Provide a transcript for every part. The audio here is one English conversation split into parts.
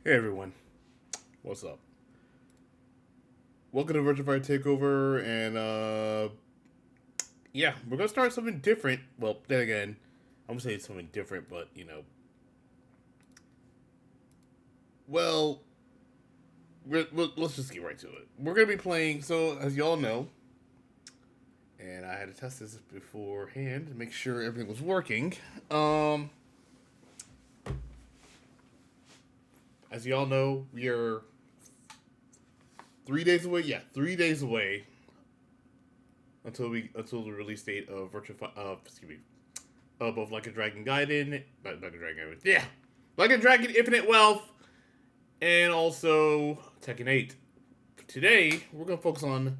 Hey everyone, what's up? Welcome to Virtua Takeover, and yeah, we're gonna start something different. Well, then again, I'm gonna say it's something different, but well, let's just get right to it. We're gonna be playing. So, as y'all know, and I had to test this beforehand to make sure everything was working. Um, as y'all know, we are 3 days away. Yeah, 3 days away until the release date of excuse me, both Like a Dragon Gaiden, not Like a Dragon Gaiden, yeah, Like a Dragon Infinite Wealth, and also Tekken 8. Today we're gonna focus on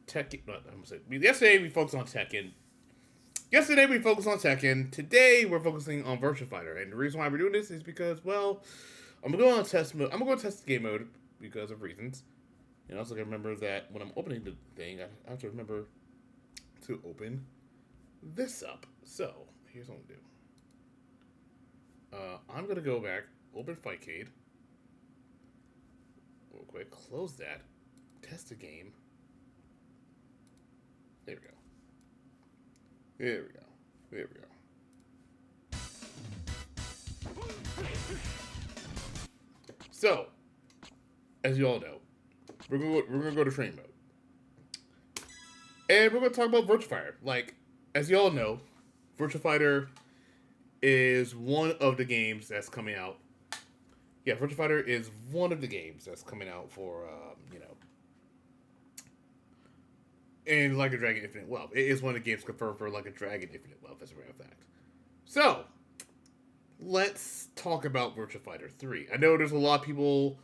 Tekken. I'm gonna say yesterday we focused on Tekken. Yesterday we focused on Tekken. Today we're focusing on Virtua Fighter, and the reason why we're doing this is because, well, I'm gonna go on test mode. I'm gonna go test the game mode because of reasons. And also gotta remember that when I'm opening the thing, I have to remember to open this up. So here's what I'm gonna do. I'm gonna go back, open Fightcade, real quick, close that, test the game. There we go. There we go. There we go. So, as you all know, we're gonna go to train mode, and we're gonna talk about Virtua Fighter. Like, as you all know, Virtua Fighter is one of the games that's coming out. Yeah, Virtua Fighter is one of the games that's coming out for, and Like a Dragon Infinite Wealth. It is one of the games confirmed for Like a Dragon Infinite Wealth, as a matter of fact. So, let's talk about Virtua Fighter 3. I know there's a lot of people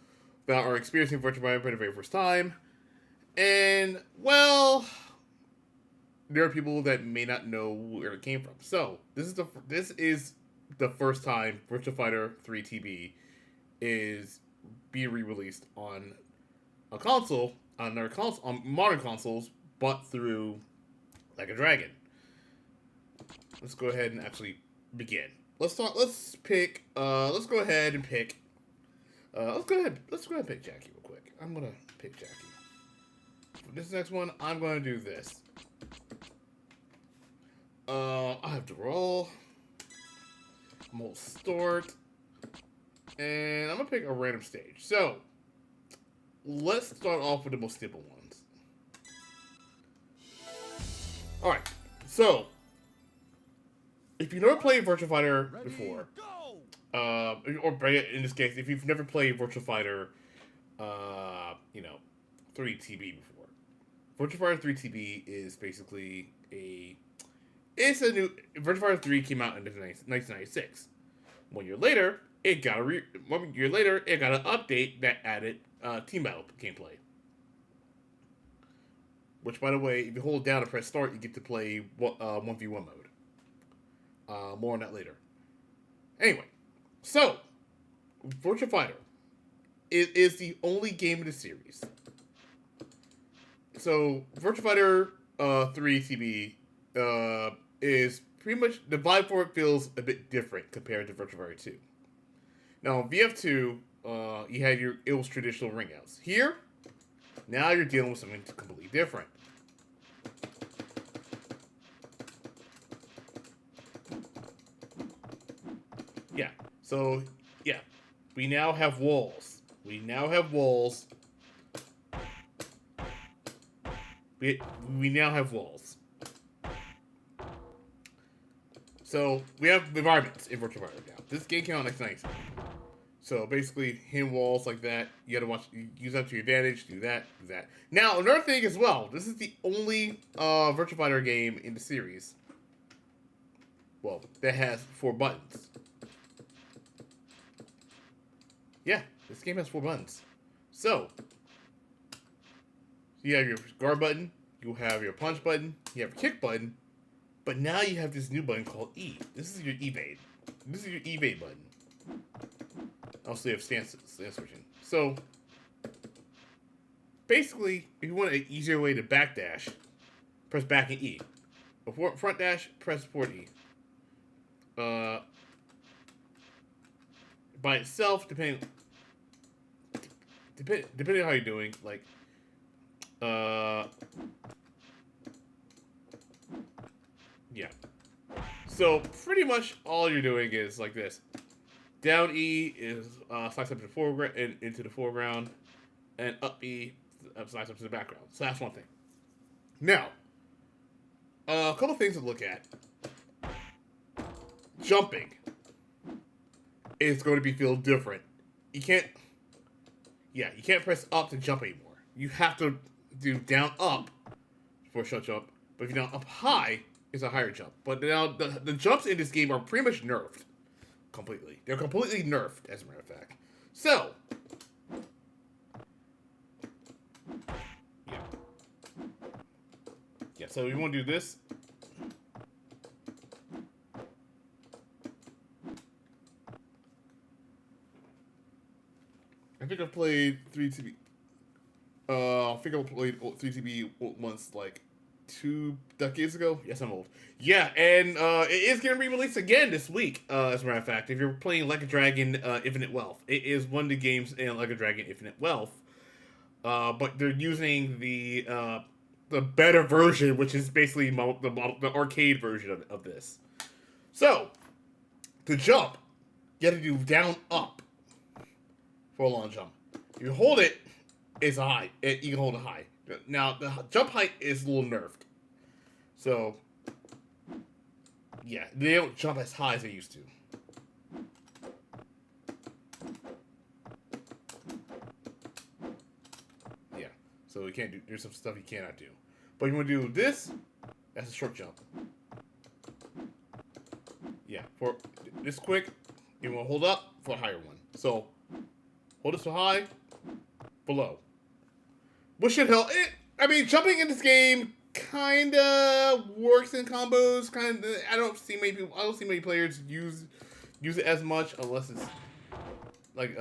that are experiencing Virtua Fighter for the very first time, and, well, there are people that may not know where it came from. So, this is the first time Virtua Fighter 3tb is being re-released on a console, on modern consoles, but through Like a Dragon. Let's go ahead and actually begin. Let's talk. Let's pick. Let's go ahead and pick. Let's go ahead. Let's go ahead and pick Jackie real quick. I'm gonna pick Jackie. For this next one, I'm gonna do this. I have to roll. I'm gonna start, and I'm gonna pick a random stage. So let's start off with the most simple ones. All right. So if you've never played Virtua Fighter before, or in this case, if you've never played Virtua Fighter, 3TB before, Virtua Fighter 3TB is basically it's a new Virtua Fighter 3 came out in 1996. 1 year later, it got 1 year later it got an update that added team battle gameplay. Which, by the way, if you hold down and press start, you get to play 1v1 mode. More on that later. Anyway, so Virtua Fighter is the only game in the series. So Virtua Fighter 3TB is pretty much the vibe for it feels a bit different compared to Virtua Fighter 2. Now VF2, it was traditional ring outs. Here, now you're dealing with something completely different. Yeah. So, yeah. We now have walls. We now have walls. We now have walls. So, we have environments in Virtua Fighter now. This game came out in 1996. So, basically, hitting walls like that, you gotta use that to your advantage, do that. Now, another thing as well, this is the only Virtua Fighter game in the series, well, that has 4 buttons. Yeah, this game has 4 buttons. So, you have your guard button, you have your punch button, you have your kick button, but now you have this new button called E. This is your evade. This is your evade button. Also, you have stance switching. So, basically, if you want an easier way to backdash, press back and E. Before front dash, press forward E. By itself, depending depending on how you're doing, like, yeah. So pretty much all you're doing is like this. Down E is slice up to the foreground and into the foreground, and up E slice up to the background. So that's one thing. Now, a couple things to look at. Jumping is going to be feel different. You can't press up to jump anymore. You have to do down up for a short jump. But if you're down up high, it's a higher jump. But now the jumps in this game are pretty much nerfed completely. They're completely nerfed, as a matter of fact. So, yeah. So you want to do this. I think I've played 3tb. I think I played 3tb once, like 2 decades ago. Yes, I'm old. Yeah, and it is going to be released again this week. As a matter of fact, if you're playing Like a Dragon Infinite Wealth, it is one of the games in Like a Dragon Infinite Wealth. But they're using the better version, which is basically the arcade version of this. So, to jump, you have to do down up for a long jump. If you hold it, it's high. You can hold it high. Now, the jump height is a little nerfed. So, yeah, they don't jump as high as they used to. Yeah, so you can't do, there's some stuff you cannot do. But you want to do this, that's a short jump. Yeah, for this quick, you want to hold up for a higher one. So, hold it so high, below. What should help? I mean, jumping in this game kinda works in combos. Kinda, I don't see many players use it as much unless it's like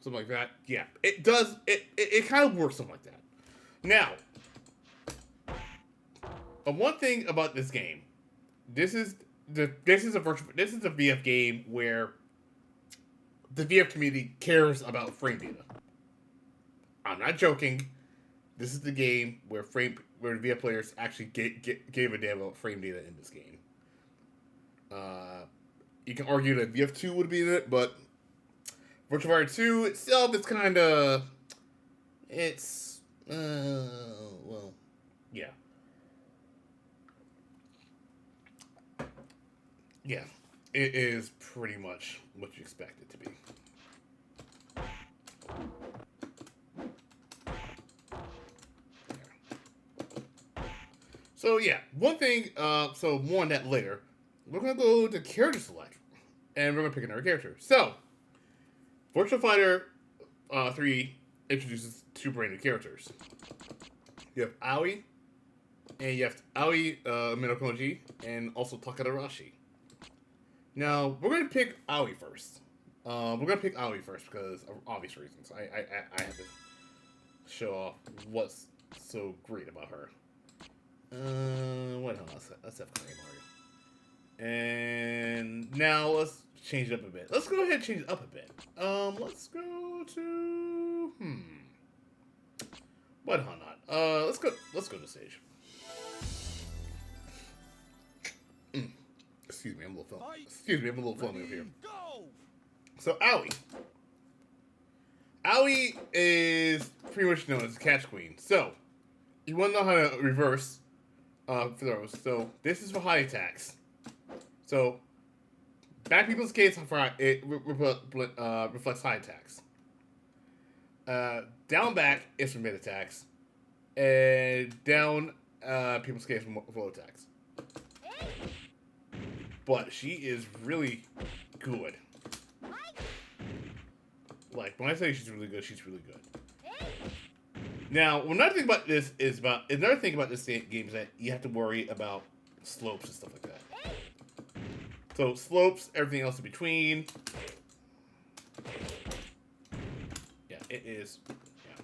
something like that. Yeah, it does. It kind of works something like that. Now, one thing about this game, this is a VF game where the VF community cares about frame data. I'm not joking. This is the game where the VF players actually gave a damn about frame data in this game. You can argue that VF2 would be in it, but Virtua Fighter 2 itself is kind of, well, yeah. Yeah, it is pretty much what you expect it to be. So yeah, one thing, so more on that later. We're gonna go to character select, and we're gonna pick another character. So, Virtua Fighter 3 introduces 2 brand new characters. You have Aoi, and you have Aoi Minokoji, and also Takadarashi. Now, we're gonna pick Aoi first. We're gonna pick Aoi first because of obvious reasons. I have to show off what's so great about her. What else? Let's have Mario. And now let's change it up a bit. Let's go ahead and change it up a bit. Let's go to what not? Let's go to stage. Excuse me, I'm a little filming over here. So Aoi. Aoi is pretty much known as the catch queen. So you want to know how to reverse throws. So this is for high attacks. So back people's case, it reflects high attacks. Down back is for mid attacks, and down people's case for low attacks. But she is really good. Like, when I say she's really good, she's really good. Now, another thing about this game is that you have to worry about slopes and stuff like that. So, slopes, everything else in between. Yeah, it is. Yeah.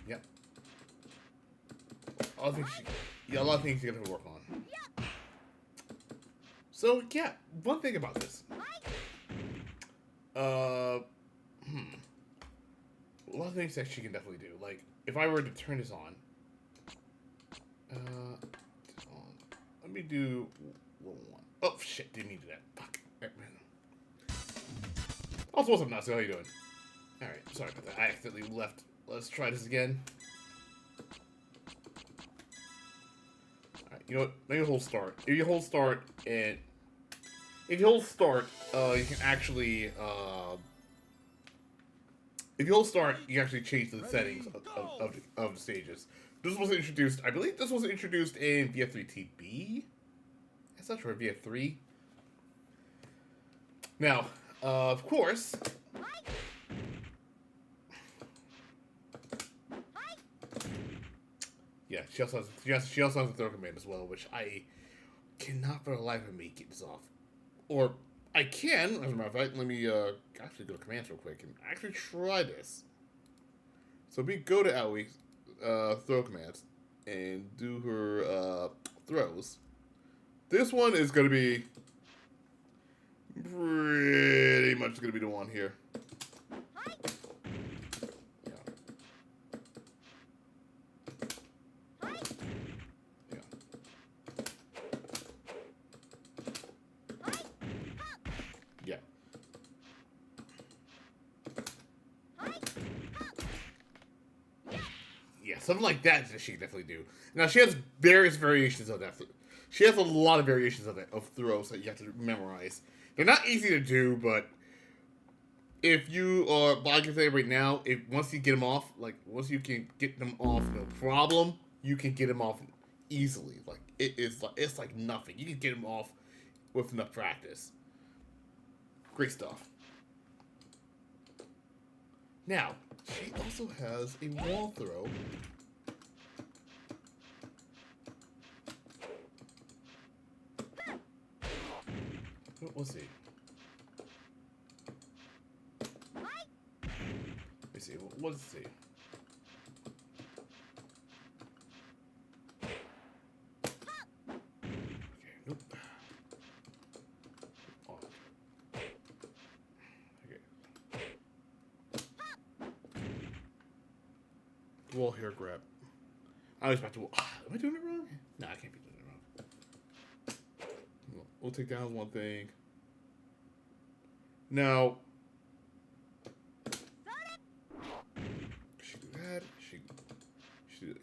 Yep. A lot of things you have to work on. So yeah, one thing about this. A lot of things that she can definitely do. Like, if I were to turn this on. Let me do level 1. Oh, shit, didn't need that. Fuck. Also, what's up, Nazi? How you doing? Alright, sorry about that. I accidentally left. Let's try this again. Alright, you know what? Let me hold start. If you hold start, and... If you hold start, you can actually, if you hold start, you can actually change the settings of the stages. This was introduced, I believe this was introduced in VF3tb? Is that right, VF3? Now, of course... Yeah, she also has a throw command as well, which I cannot for the life of me get this off. Or, I can, as a matter of fact, let me actually go to commands real quick and actually try this. So we go to Aoi, throw commands, and do her throws. This one is going to be pretty much going to be the one here. Something like that she can definitely do. Now, she has various variations of that. She has a lot of variations of that, of throws that you have to memorize. They're not easy to do, but if you are, but I can say right now, if once you get them off, like, once you can get them off, no problem, you can get them off easily. Like, it's like nothing. You can get them off with enough practice. Great stuff. Now, she also has a wall throw. Let's see. Let's see. Let's see. Okay. Nope. Oh. Okay. Wall hair grab. I was about to. Am I doing it wrong? No, I can't be doing it wrong. We'll take down one thing. Now, she do that. She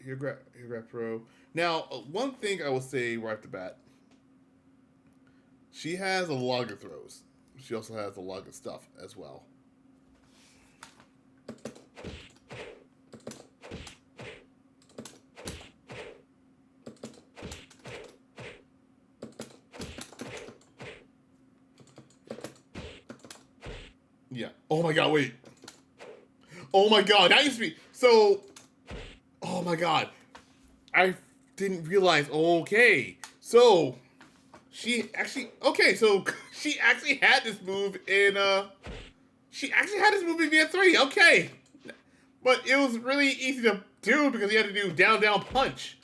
here grab pro. Now, one thing I will say right off the bat, she has a lot of throws. She also has a lot of stuff as well. Yeah. Oh my god, wait. Oh my god, that used to be... So... Oh my god. I didn't realize... Okay. So... She actually... Okay, so... She actually had this move in, She actually had this move in VF3. Okay. But it was really easy to do because you had to do down punch.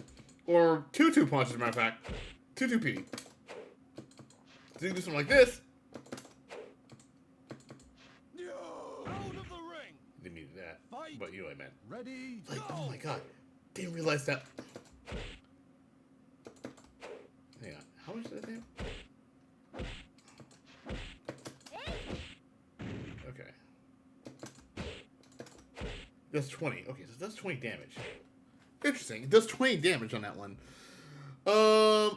Or 2-2 punch, as a matter of fact. 2-2 P. So you do something like this. But you know what I meant. Ready, like, go! oh my god. Didn't realize that. Hang on. How much did that do? Okay. That's 20. Okay, so that's 20 damage. Interesting. It does 20 damage on that one.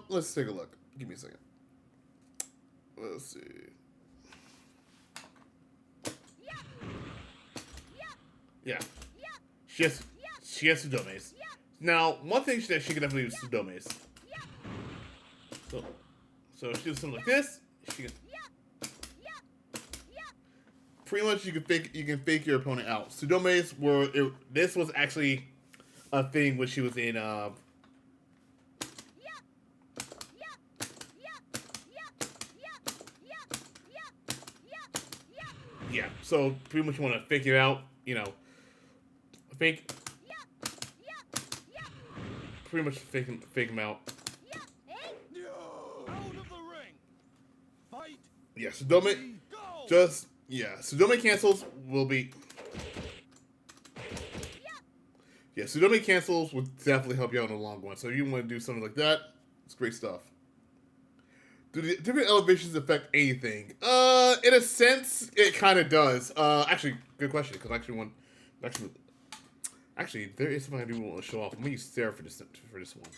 Let's take a look. Give me a second. Let's see. Yeah. She has Sudomes. Now, one thing that she can definitely do is Sudomes. So she does something like this. She can pretty much you can fake your opponent out. Sudomes this was actually a thing when she was in yeah. So pretty much you want to fake it out, you know. Pretty much fake him out. Out of the ring. Sudome, Sudome cancels will be. Yeah, Sudome cancels will definitely help you out in the long run. So if you want to do something like that, it's great stuff. Do the different elevations affect anything? In a sense, it kind of does. Actually, good question. Because actually, there is something I do want to show off. I'm gonna use Sarah for this one.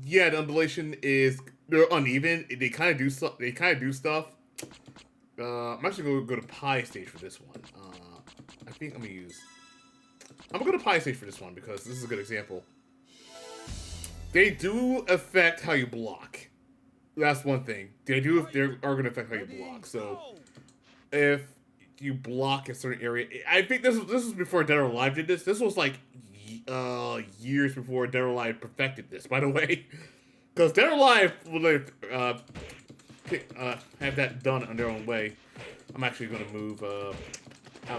Yeah, the undulation is they're uneven. They kind of do stuff. I'm actually gonna go to Pi stage for this one. I think I'm gonna go to Pi stage for this one because this is a good example. They do affect how you block. That's one thing. They are gonna affect how you block. So if you block a certain area, I think this was before Dead or Alive did this. This was like years before Dead or Alive perfected this, by the way. Because Dead or Alive would have that done on their own way. I'm actually going to move out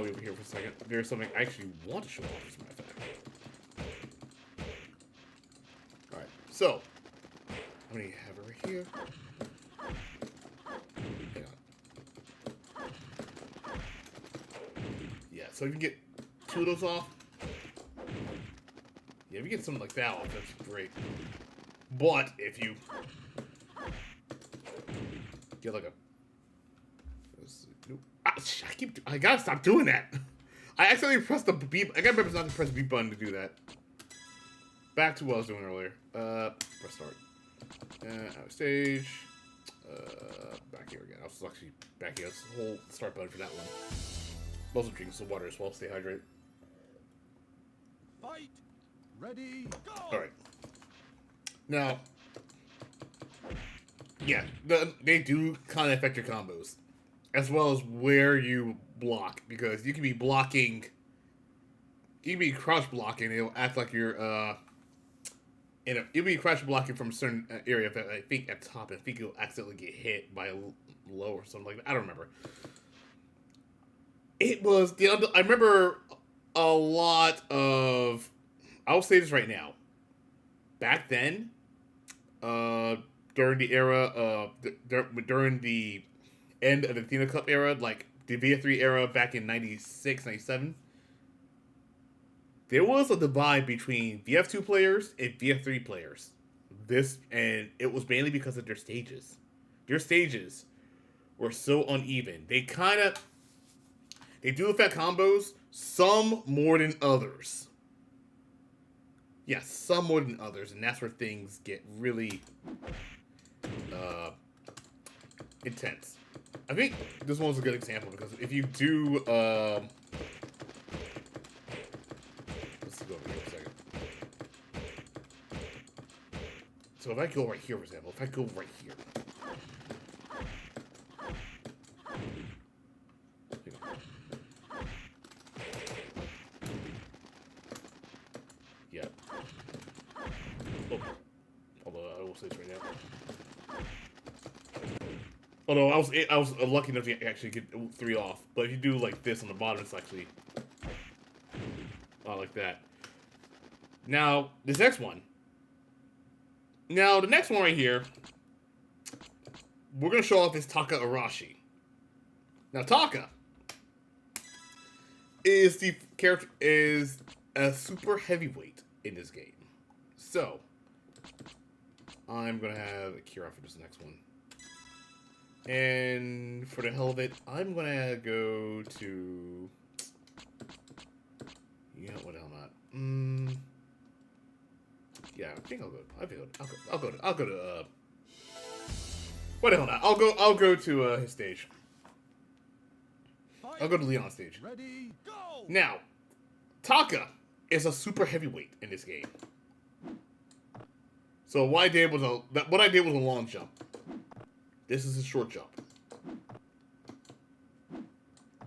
over here for a second. There's something I actually want to show off, as a matter of fact. Alright, so how many have over here? Hang on. Yeah, so if you can get 2 of those off. Yeah, if you get something like that off, that's great. But if you get like a, I gotta stop doing that. I accidentally pressed the B. I gotta remember not to press the B button to do that. Back to what I was doing earlier. Press start. Out of stage. Back here again. I was actually back here. That's the whole start button for that one. Also drinking some water as well. Stay hydrated. Fight. Ready, go! Alright. Now, yeah, they do kind of affect your combos. As well as where you block. Because you can be blocking... You can be crouch blocking, it'll act like you're, you'll be crouch blocking from a certain area, I think at the top, I think you'll accidentally get hit by a low or something like that. I don't remember. It was... I remember a lot of... I'll say this right now. Back then, during the era, during the end of the Athena Cup era, like the VF3 era back in 96, 97, there was a divide between VF2 players and VF3 players. And it was mainly because of their stages. Their stages were so uneven. They do affect combos, some more than others. Yes, some more than others, and that's where things get really intense. I think this one's a good example because if you do, let's go over here a second. So if I go right here, for example, if I go right here. Yeah. Oh. Although I will say this right now. Although I was lucky enough to actually get 3 off. But if you do like this on the bottom, it's actually like that. Now, this next one. Now, the next one right here, we're gonna show off is Taka Arashi. Now, Taka is a super heavyweight in this game. So, I'm gonna have a Kira for this next one. And for the hell of it, I'm gonna go to... Yeah, what the hell not? Yeah, I think I'll go to what the hell not? I'll go to his stage. I'll go to Leon's stage. Ready, go! Now, Taka is a super heavyweight in this game. So what I did was a long jump. This is a short jump.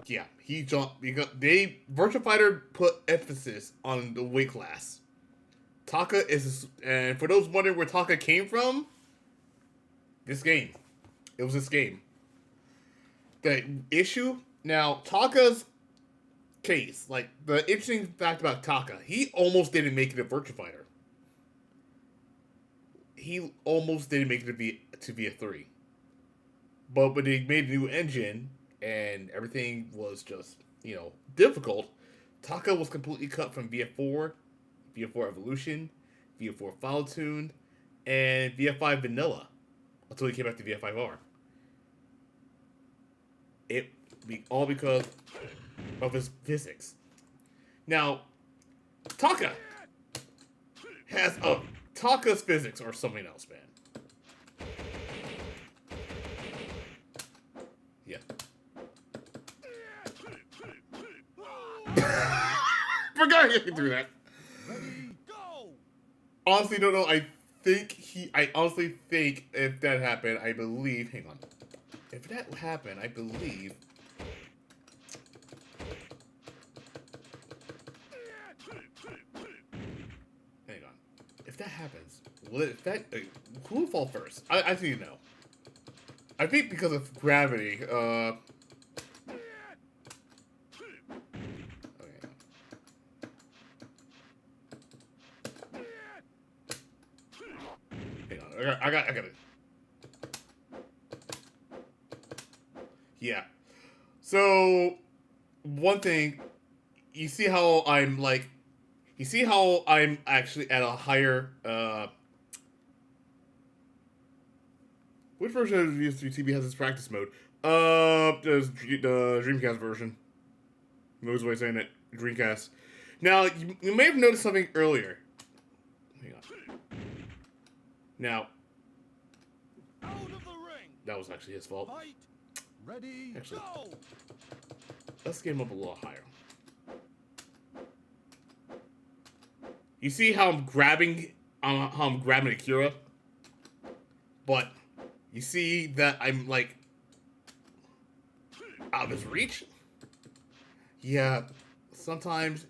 Yeah, he jumped because Virtua Fighter put emphasis on the weight class. Taka and for those wondering where Taka came from, this game. It was this game. The issue now, Taka's case, like the interesting fact about Taka, he almost didn't make it a Virtua Fighter. He almost didn't make it to VF3. But when they made a new engine and everything was just, difficult, Taka was completely cut from VF4, VF4 Evolution, VF4 Final Tune, and VF5 Vanilla until he came back to VF5R. All because of his physics. Now, Taka Taka's physics are something else, man. Yeah. Forgot he could do that. Ready, go! Honestly, don't know. I honestly think if that happened, I believe. Hang on. If that happened, I believe. Hang on. If that happens, who will fall first? I need to know. I think because of gravity. Okay. Hang on. I got it. Yeah. So, one thing, you see how I'm actually at a higher, which version of VF3tb has this practice mode? The Dreamcast version. Knows what I'm saying it. Dreamcast. Now, you may have noticed something earlier. Hang on. Now, Out of the ring! that was actually his fault. Fight! Ready, Actually, go! let's get him up a little higher. You see how I'm grabbing Akira? But you see that I'm like out of his reach? Yeah, sometimes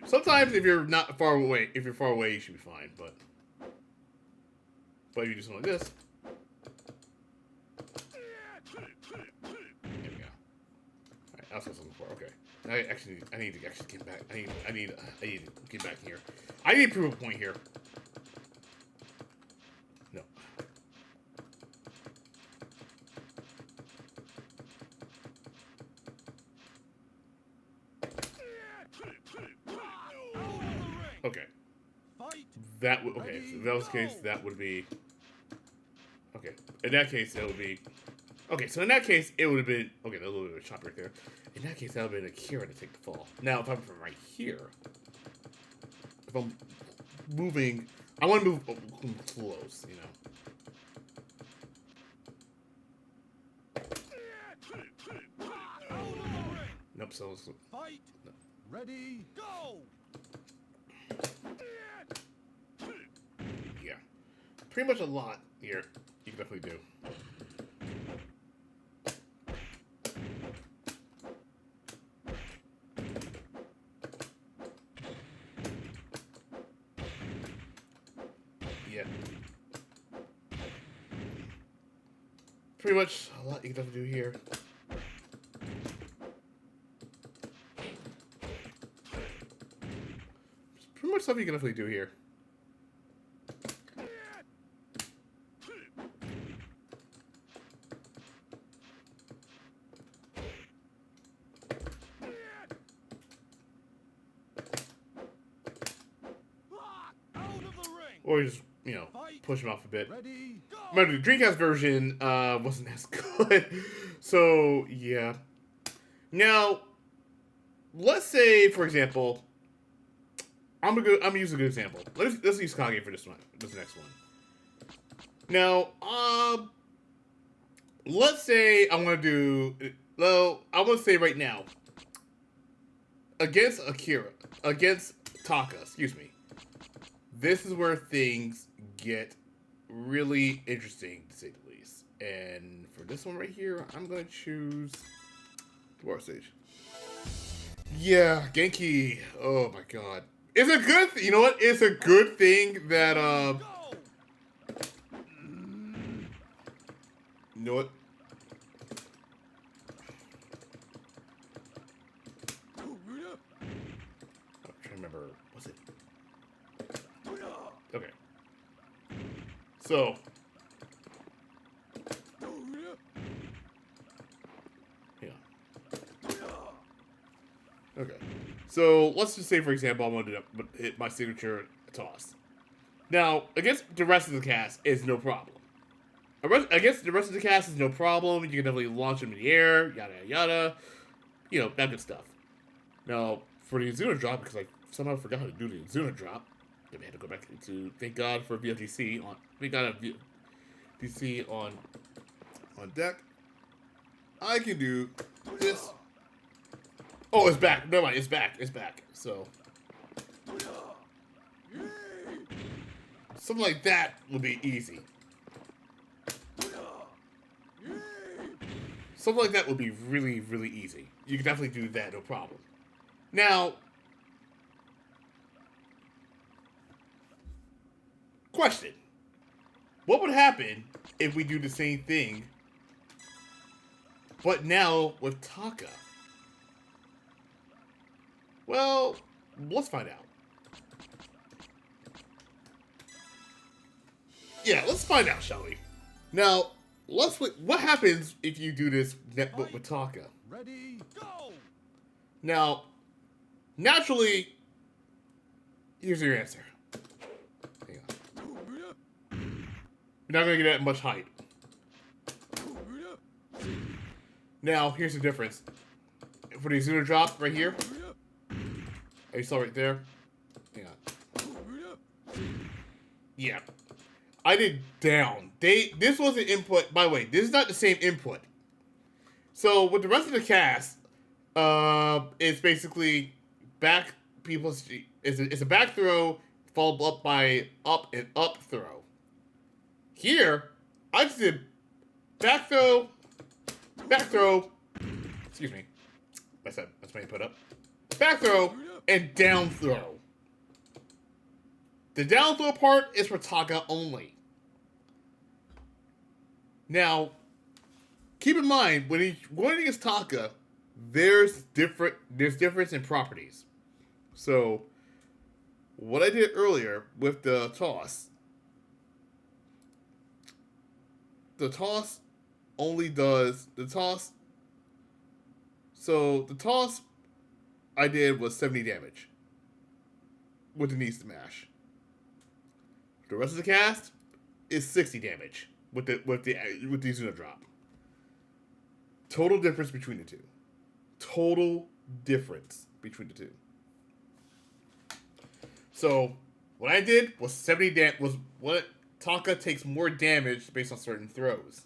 if you're not far away, you should be fine, but if you do something like this. There we go. Alright, that's what I was looking for. Okay. I need to get back. I need to get back here. I need to prove a point here. No. Okay. That would okay. So if that was the case, that would be okay. In that case, it would be okay. So in that case, it would have been okay. A little bit of a chop right there. In that case, that would have been Akira to take the fall. Now, if I'm from right here, if I'm moving, I want to move close. Nope. So fight. No. Ready, go. Yeah, pretty much a lot here. You can definitely do. Yeah. Pretty much a lot you can definitely do here. Pretty much stuff you can definitely do here. Or just, push him off a bit. Ready, go. Remember, the Dreamcast version wasn't as good. So, yeah. Now, let's say, for example, I'm gonna use a good example. Let's use Kage for this next one. Now, let's say I want to do. Well, I want to say right now, against Taka, excuse me. This is where things get really interesting, to say the least. And for this one right here, I'm gonna choose the War Stage. Yeah, Genki. Oh my god. It's a good you know what? It's a good thing that you know what? I'm trying to remember. Was it? Okay. So So let's just say, for example, I'm going to hit my signature toss. Now, against the rest of the cast is no problem. Against the rest of the cast is no problem. You can definitely launch them in the air, yada yada. You know, that good stuff. Now, for the Zuna drop, because I somehow forgot how to do the Zuna drop, then we had to go back to, thank God for VFTC on, thank God VFTC on deck. I can do this. Oh, it's back. Never mind, it's back. It's back. So, something like that will be easy. Something like that would be really, really easy. You can definitely do that, no problem. Now, question. What would happen if we do the same thing, but now with Taka? Well, let's find out. Yeah, let's find out, shall we? Now, what happens if you do this netbook with Taka? Ready, go! Now, naturally, here's your answer. Hang on. You're not going to get that much height. Now, here's the difference. For the Zuna drop right here, you saw right there? Hang on. Yeah. I did down. This was an input. By the way, this is not the same input. So with the rest of the cast, it's basically back people's. It's a back throw followed up by up and up throw. Here, I just did back throw. Excuse me. That's my input up. Back throw and down throw. The down throw part is for Taka only. Now, keep in mind, when you're going against Taka, there's difference in properties. So, what I did earlier with the toss only does the toss. So the toss I did was 70 damage with the knee smash. The rest of the cast is 60 damage with the Zuna drop. Total difference between the two. Total difference between the two. So what I did was 70 was what Taka takes more damage based on certain throws.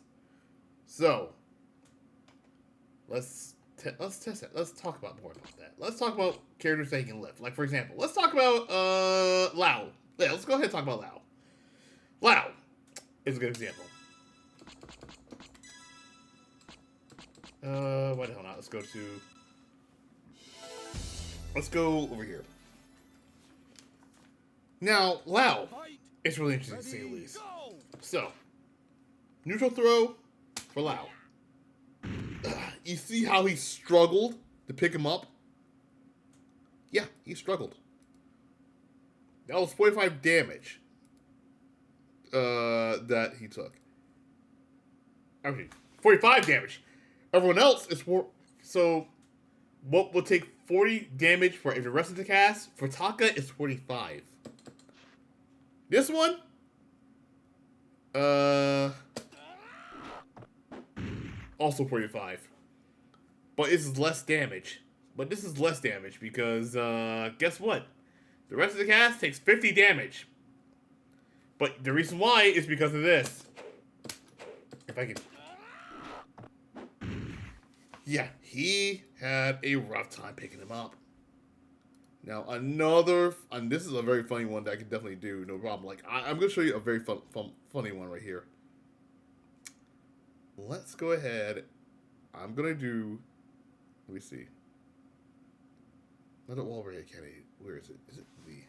So let's test that. Let's talk about more about that. Let's talk about characters that he can lift. Like for example, let's talk about Lao. Yeah, let's go ahead and talk about Lao. Lao is a good example. Why the hell not? Let's go over here. Now, Lao is really interesting to say the least. So, neutral throw for Lao. You see how he struggled to pick him up? Yeah, he struggled. That was 45 damage that he took. Actually, 45 damage. Everyone else is so what will take 40 damage for the rest of the cast, for Taka, is 45. This one, also 45. But this is less damage. Because, guess what? The rest of the cast takes 50 damage. But the reason why is because of this. If I can... Yeah, he had a rough time picking him up. Now, and this is a very funny one that I can definitely do, no problem. Like, I'm going to show you a very funny one right here. Let's go ahead. I'm going to do, let me see. Not at Walbury Academy. Where is it? Is it the...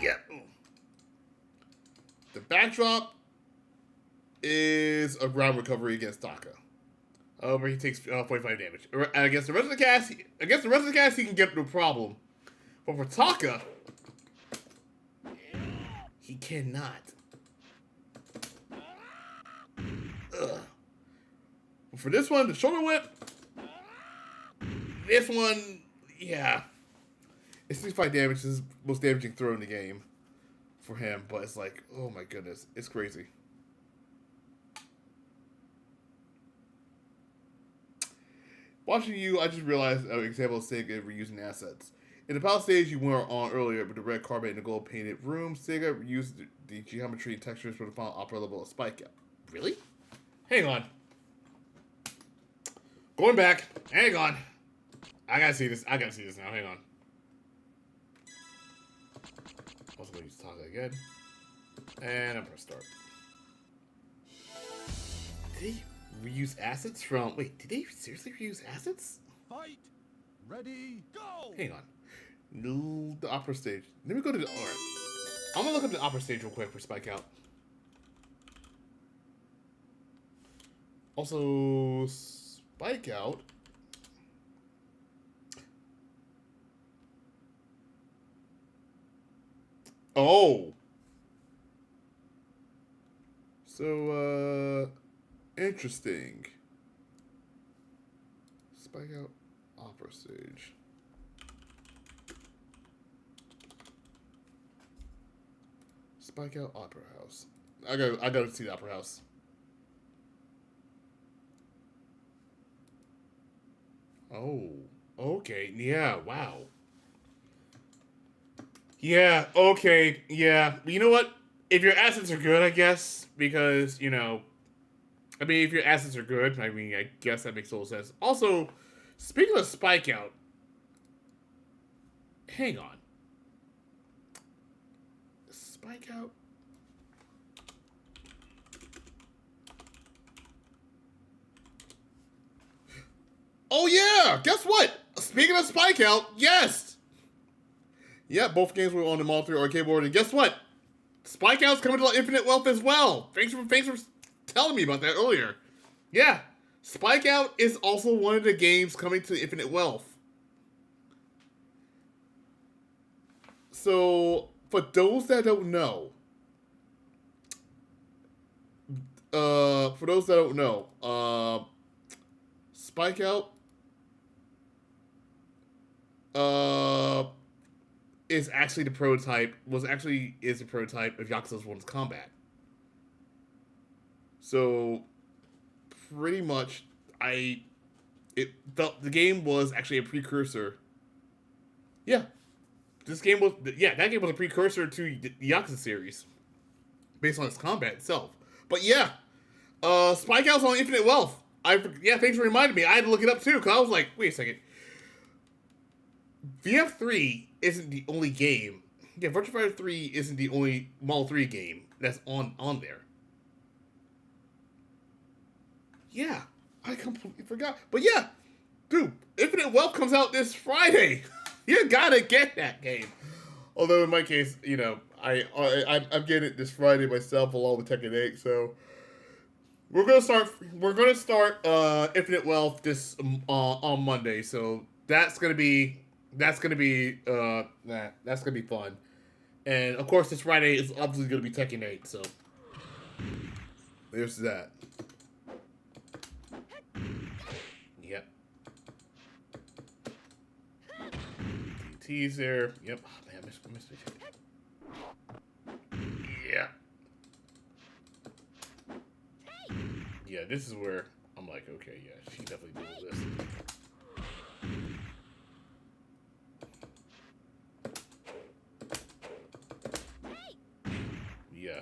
Yeah. The backdrop is a ground recovery against Taka. Where he takes 45 damage. Against the rest of the cast, he can get no problem. But for Taka, he cannot. Ugh. For this one, the shoulder whip this one, yeah. It's 65 damage. This is the most damaging throw in the game for him, but it's like, oh my goodness, it's crazy. Watching you, I just realized an example of Sega reusing assets. In the palace stage you were on earlier with the red carpet and the gold painted room, Sega reused the geometry and textures for the final opera level of Spike Up. Really? Hang on. Going back. Hang on. I gotta see this. I gotta see this now. Hang on. Also going to use Taga again. And I'm press start. Did they reuse assets from... Wait, did they seriously reuse assets? Fight. Ready. Go. Hang on. No, the opera stage. Let me go to the... Alright. I'm gonna look up the opera stage real quick for Spike Out. Also, Spike Out... Oh! So, interesting. Spike Out opera stage. Spike Out Opera House. I gotta see the Opera House. Oh, okay, yeah, wow. Yeah, okay, yeah. You know what? If your assets are good, I guess, because, you know, I mean, if your assets are good, I mean, I guess that makes total sense. Also, speaking of Spike Out, hang on. Spike Out? Oh, yeah! Guess what? Speaking of Spike Out, yes! Yeah, both games were on the Model 3 arcade board, and guess what? Spike Out's coming to Infinite Wealth as well. Thanks for telling me about that earlier. Yeah, Spike Out is also one of the games coming to Infinite Wealth. So, for those that don't know, Spike Out, is actually the prototype, is a prototype of Yakuza's One's Combat. So, pretty much, the game was actually a precursor. Yeah. That game was a precursor to the Yakuza series. Based on its combat itself. But yeah, Spike Out's on Infinite Wealth. Thanks for reminding me. I had to look it up too, because I was like, wait a second. VF3 isn't the only game. Yeah, Virtua Fighter 3 isn't the only Model 3 game that's on there. Yeah, I completely forgot. But yeah, dude, Infinite Wealth comes out this Friday. You gotta get that game. Although in my case, you know, I'm getting it this Friday myself along with Tekken 8. So we're gonna start Infinite Wealth this on Monday. So that's gonna be fun. And of course, this Friday is obviously gonna be Tekken 8. So there's that. Yep. DT's there. Yep. Oh, man, I missed it. Yeah. Yeah, this is where I'm like, okay, yeah, she definitely did this. Yeah.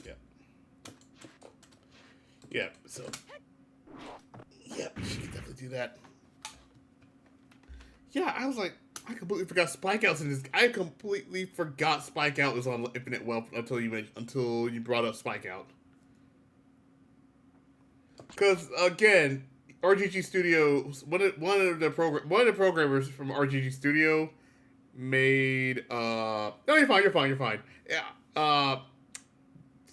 Yeah. Yeah, so. Yeah, she could definitely do that. Yeah, I was like, I completely forgot Spike Out's in this. I completely forgot Spike Out was on Infinite Wealth until you brought up Spike Out. Because again, RGG Studio, one of the programmers from RGG Studio made. No, you're fine. Yeah.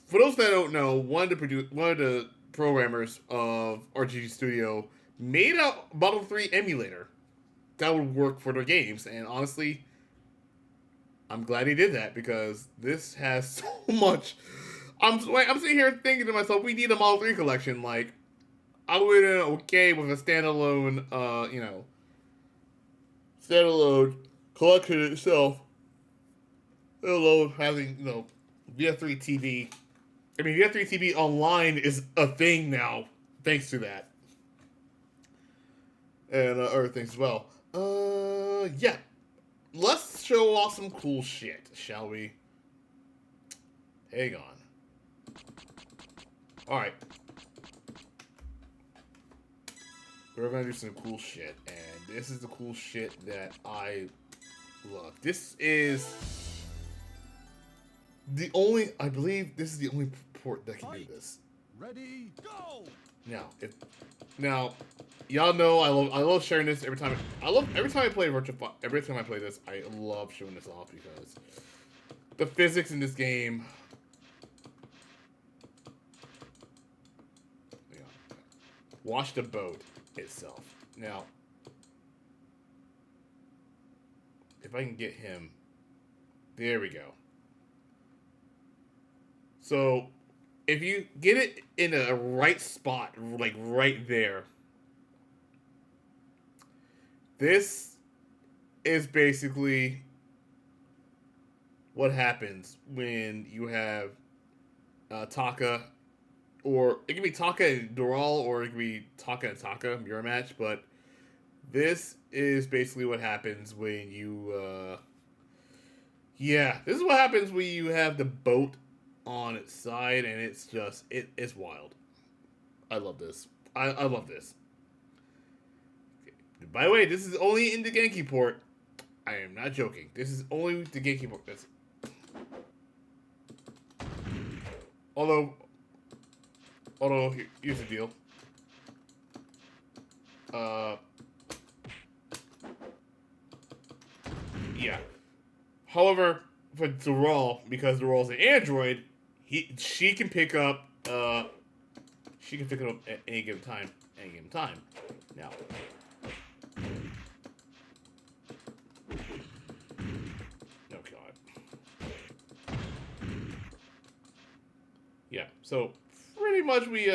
For those that don't know, one of the programmers of RGG Studio made a Model 3 emulator that would work for their games, and honestly, I'm glad he did that because this has I'm sitting here thinking to myself, we need a Model 3 collection. Like, I would okay with a standalone, standalone collection itself. Alone having, VF3tb. I mean, VF3tb online is a thing now, thanks to that. And other things as well. Yeah. Let's show off some cool shit, shall we? Hang on. Alright. We're gonna do some cool shit, and this is the cool shit that I love. This is the only, I believe this is the only port that can do this. Ready, go! Now, y'all know I love sharing this every time I play Virtua. Every time I play this, I love showing this off because the physics in this game. Watch the boat itself. Now, if I can get him, there we go. So, if you get it in a right spot, like right there, this is basically what happens when you have Taka, or it can be Taka and Doral, or it can be Taka and Taka, mirror match, but this is basically what happens when you, this is what happens when you have the boat on its side, and it's just, it's wild. I love this. I love this. Okay. By the way, this is only in the Genki port. I am not joking. This is only the Genki port. Although, here's the deal. Yeah. However, for Doral, because Doral's an android, she can pick up at any given time. Now. Oh god. Yeah, so pretty much we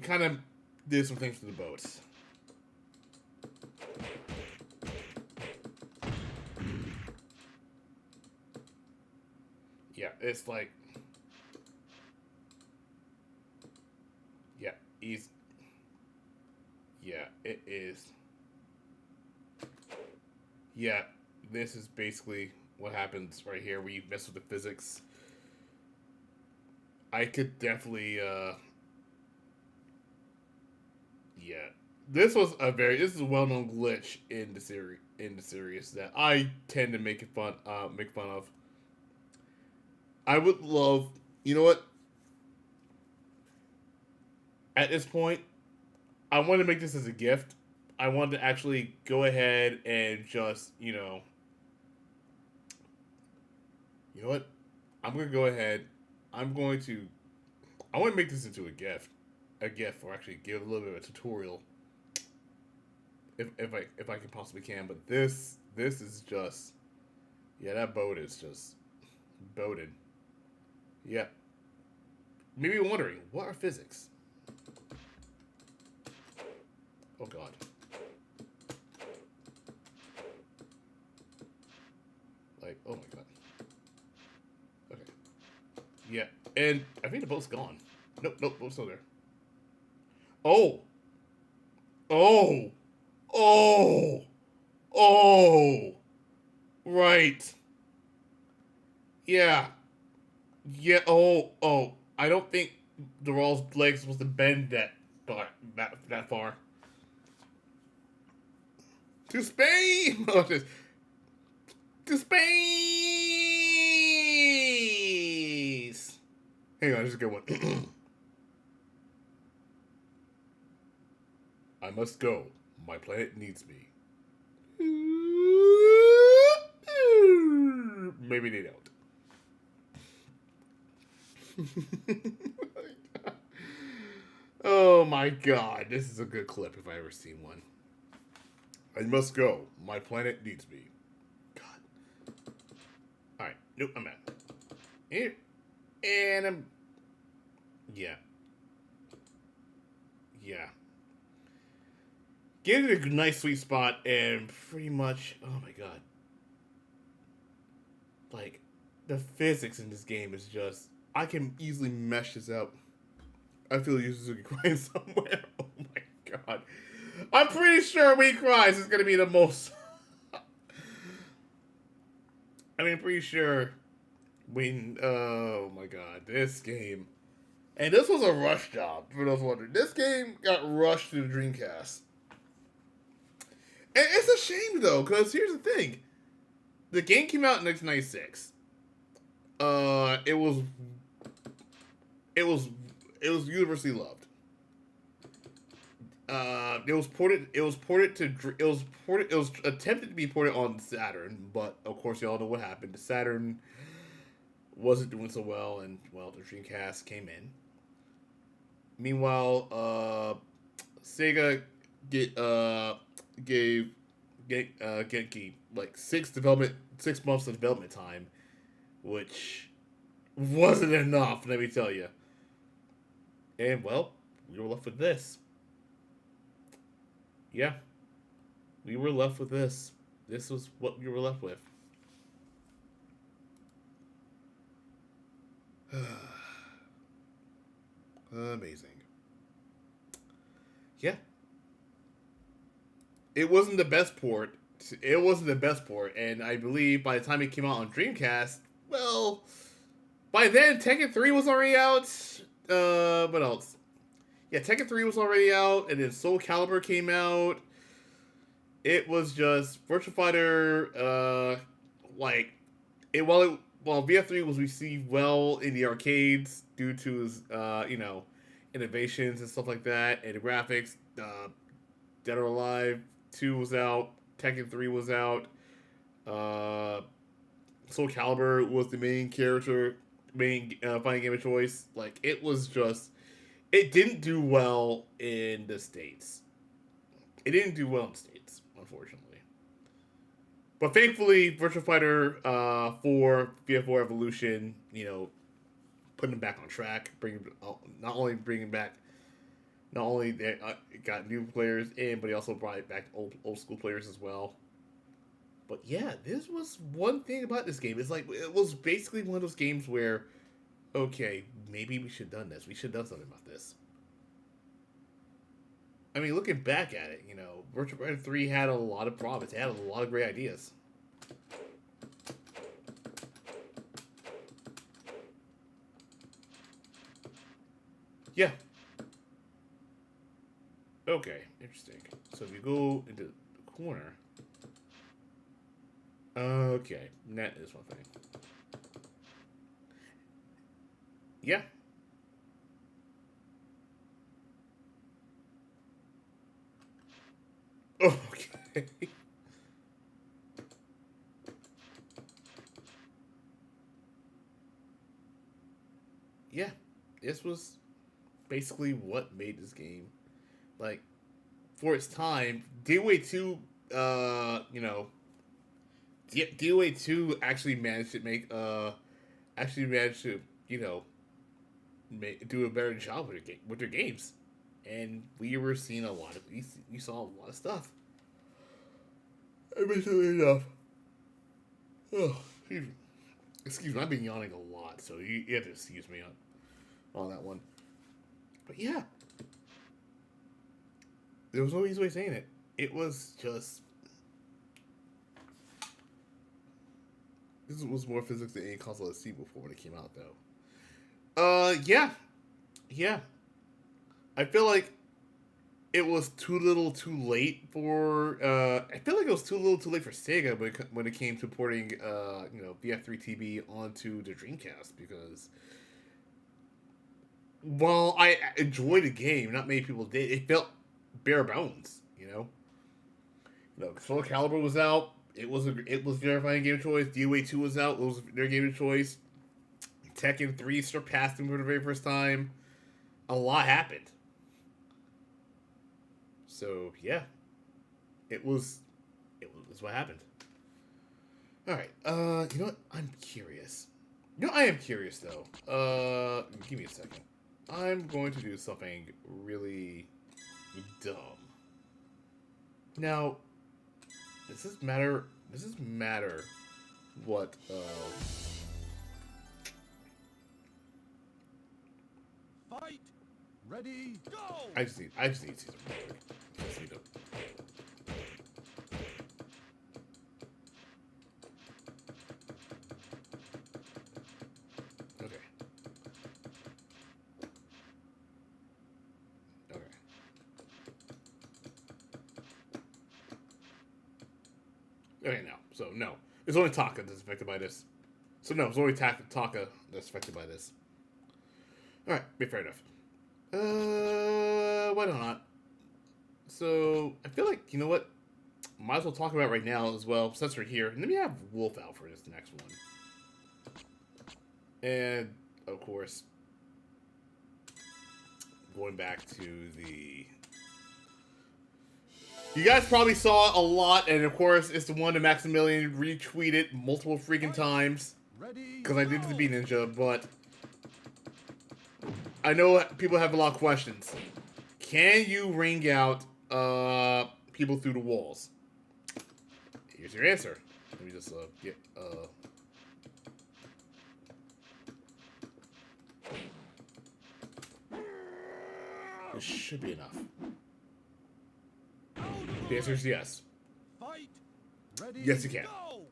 kinda did some things to the boats. Yeah, it's like, it is. Yeah, this is basically what happens right here, where you mess with the physics. I could definitely, this is a well-known glitch in the series that I tend to make fun of. I would love, you know what? At this point, I want to make this as a gift. I want to actually go ahead and just, you know what? I'm going to go ahead. I want to make this into a gift, or actually give a little bit of a tutorial, if I can possibly can. But this is just, that boat is just boated. Yeah. Maybe you're wondering, what are physics? Oh god. Like, oh my god. Okay. Yeah, and I think the boat's gone. Nope, boat's still there. Oh! Oh! Oh! Oh! Right. Yeah. Yeah, oh. I don't think Doral's legs supposed to bend that far. To Spain! To space! Hang on, this is a good one. I must go. My planet needs me. Maybe they don't. Oh my god, this is a good clip if I ever seen one. I must go. My planet needs me. God. Alright. Nope, I'm out. Here. And I'm... Yeah. Yeah. Get it a nice sweet spot and pretty much... Oh my god. Like, the physics in this game is just... I can easily mesh this up. I feel Yusuke crying somewhere. Oh my god. I'm pretty sure when he cries is gonna be the most... I mean, I'm pretty sure when... Oh my god. This game... And this was a rush job, for those wondering. This game got rushed to the Dreamcast. And it's a shame, though, because here's the thing. The game came out in 1996. It was universally loved. It was attempted to be ported on Saturn, but of course y'all know what happened. The Saturn wasn't doing so well, and well, the Dreamcast came in. Meanwhile, Sega gave Genki like 6 months of development time, which wasn't enough, let me tell you. And well, we were left with this. Yeah, we were left with this. This was what we were left with. Amazing. Yeah. It wasn't the best port. And I believe by the time it came out on Dreamcast, well, by then Tekken 3 was already out. What else? Yeah, Tekken 3 was already out, and then Soul Calibur came out. It was just Virtua Fighter, while VF3 was received well in the arcades due to his, innovations and stuff like that, and the graphics, Dead or Alive 2 was out, Tekken 3 was out, Soul Calibur was the main fighting game of choice. Like, it was just, it didn't do well in the States. Unfortunately. But thankfully, Virtua Fighter 4, VF4 Evolution, putting them back on track, not only they got new players in, but he also brought back old school players as well. But yeah, this was one thing about this game. It's like, it was basically one of those games where, okay, maybe we should have done this. We should have done something about this. I mean, looking back at it, Virtua Fighter 3 had a lot of problems. It had a lot of great ideas. Yeah. Okay, interesting. So if you go into the corner... Okay, that is one thing. Yeah. Okay. Yeah, this was basically what made this game. Like, for its time, DOA 2, DOA 2 actually managed to do a better job with their games. And we were seeing we saw a lot of stuff. Eventually enough. Oh, excuse me, I've been yawning a lot, so you have to excuse me on that one. But yeah, there was no easy way of saying it. It was just... This was more physics than any console I've seen before when it came out, though. Yeah. I feel like it was too little too late for... I feel like it was too little too late for Sega when it came to porting, VF3tb onto the Dreamcast, because... While I enjoyed the game, not many people did. It felt bare bones, Soul Calibur was out. It was their fighting game of choice. DOA 2 was out. It was their game of choice. Tekken 3 surpassed them for the very first time. A lot happened. So, yeah. It was what happened. All right. You know what? I'm curious. You know, I am curious though. Give me a second. I'm going to do something really dumb. Now, does this matter? Does this matter? What? Fight. Ready. Go. I just need to see some. I just need to. Okay. Okay. Okay, now. So, no. It's only Taka that's affected by this. So, no, it's only Taka that's affected by this. Alright, fair enough. Why not? So, I feel like, you know what? Might as well talk about it right now as well, since we're here. And let me have Wolf out for this next one. And, of course, going back to the... You guys probably saw a lot, and of course, it's the one that Maximilian retweeted multiple freaking times. Because I did the B Ninja, but... I know people have a lot of questions. Can you ring out people through the walls? Here's your answer. Let me just get... This should be enough. The answer is yes. Fight. Ready. Yes, you can. Go.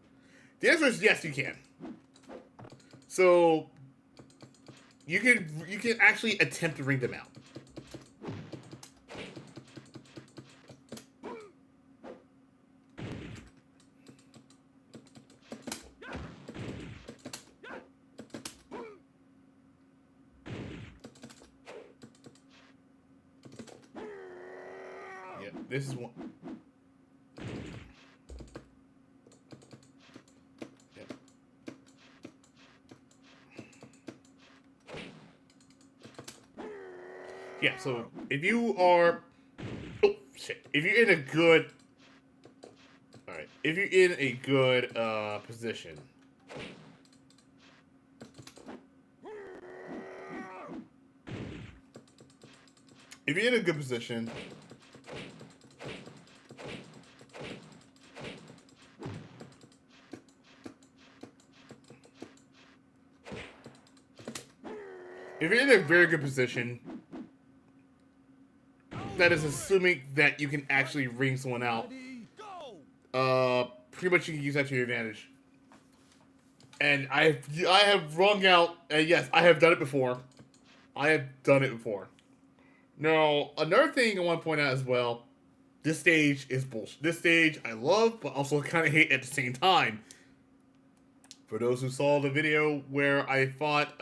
The answer is yes, you can. So you can actually attempt to ring them out. Yeah, this is one. Yeah, so if you are... Oh, shit. If you're in a good... Alright. If you're in a good position... If you're in a good position... If you're in a very good position... That is assuming that you can actually ring someone out. Pretty much you can use that to your advantage. And I have rung out, and yes, I have done it before. I have done it before. Now, another thing I want to point out as well, this stage is bullshit. This stage I love, but also kind of hate at the same time. For those who saw the video where I fought,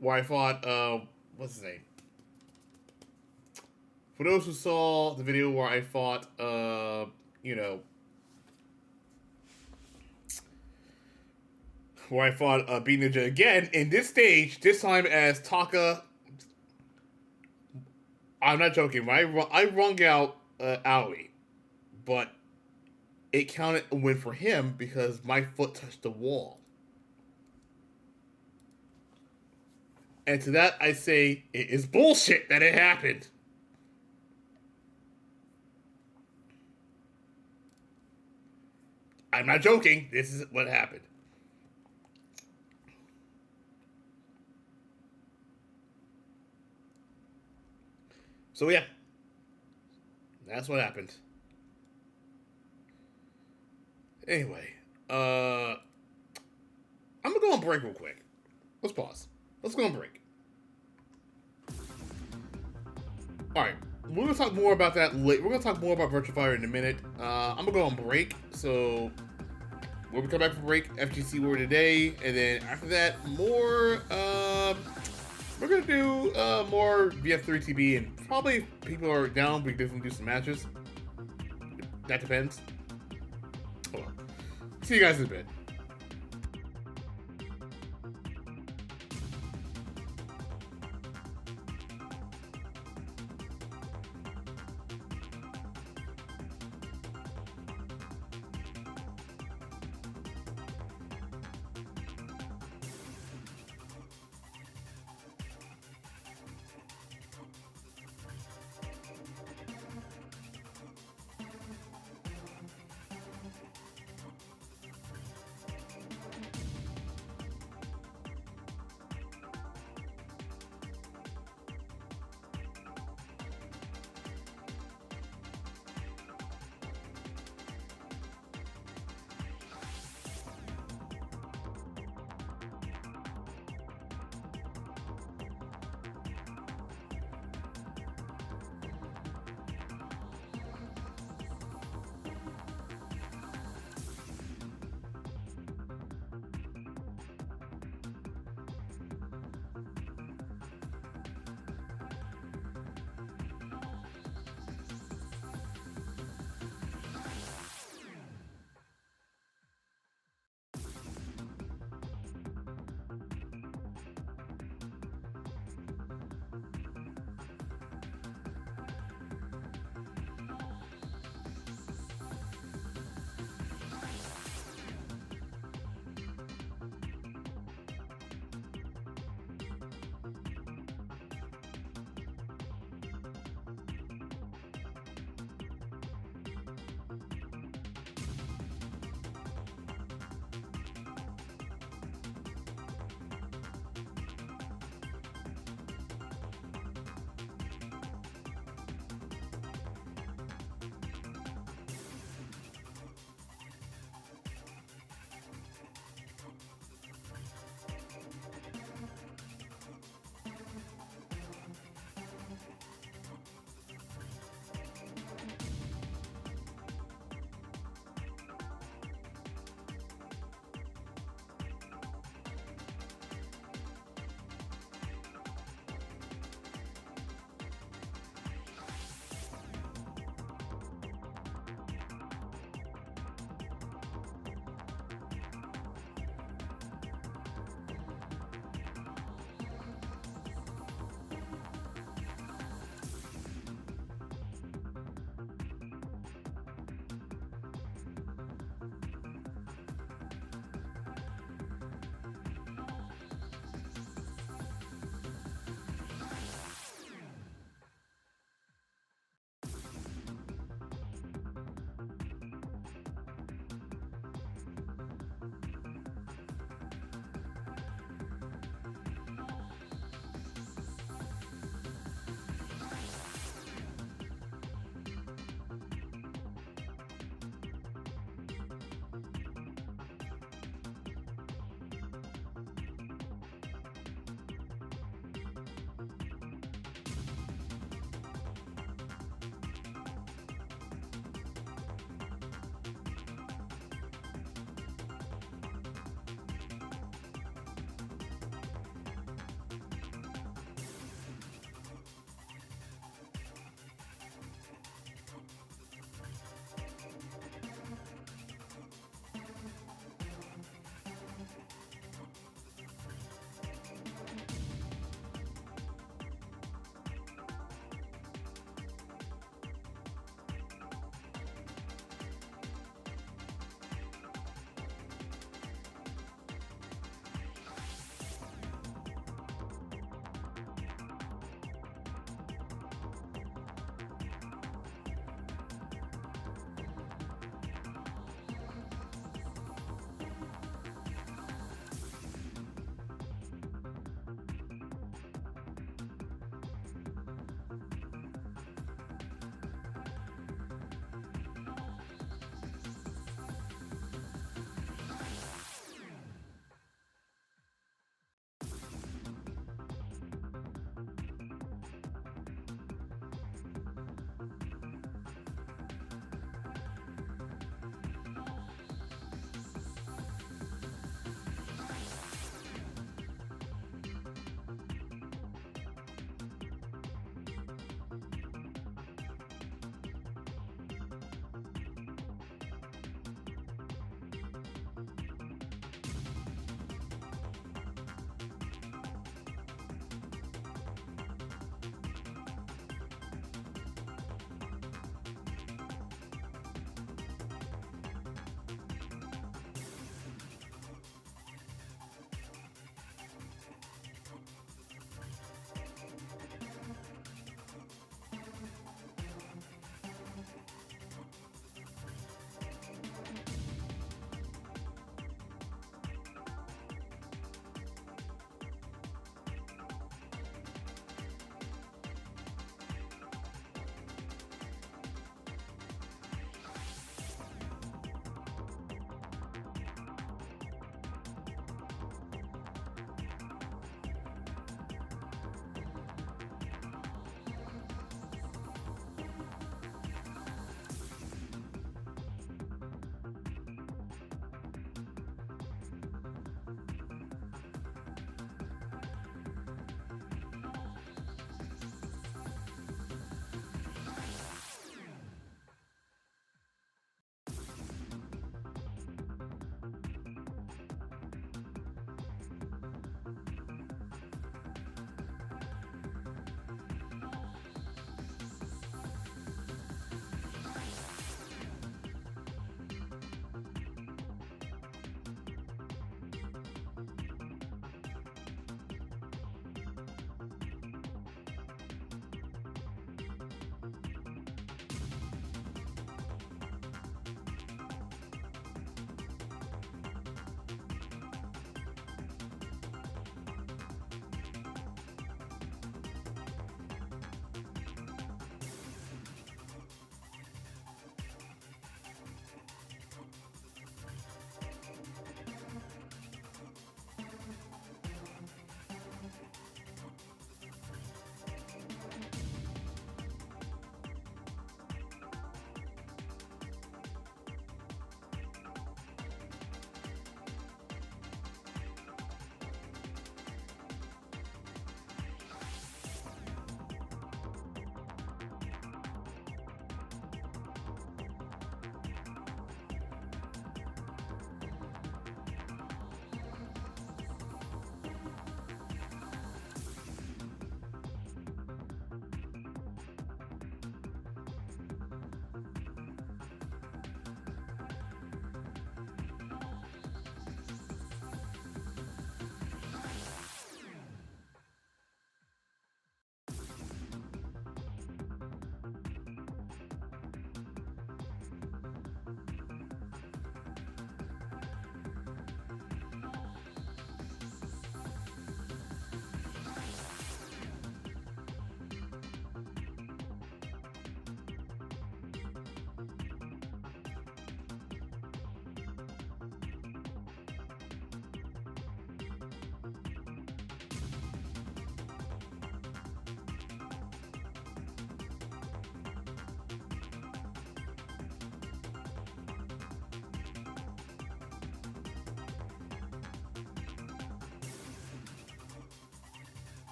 what's his name? For those who saw the video where I fought, where I fought B Ninja again, in this stage, this time as Taka, I'm not joking, I rung out Aoi, but it counted a win for him because my foot touched the wall. And to that, I say, it is bullshit that it happened. I'm not joking. This is what happened. So yeah, that's what happened. Anyway, I'm gonna go on break real quick. Let's pause. Let's go on break. All right, we're gonna talk more about that later. We're gonna talk more about Virtua Fighter in a minute. I'm gonna go on break, so when we come back from break, FGC Word today, and then after that, more. We're gonna do more VF3tb, and probably if people are down, we definitely do some matches. That depends. Hold on. See you guys in a bit.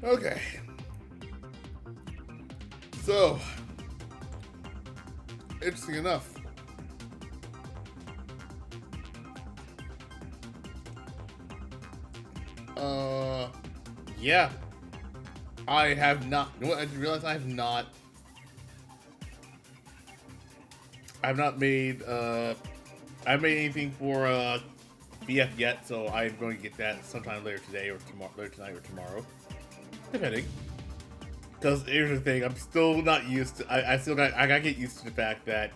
Okay. So, interesting enough. Yeah. I have not. You know what? I realized I've not made, I haven't made anything for, VF yet, so I'm going to get that sometime later today or tomorrow, later tonight or tomorrow. Depending. Because here's the thing, I'm still not used to, I gotta get used to the fact that,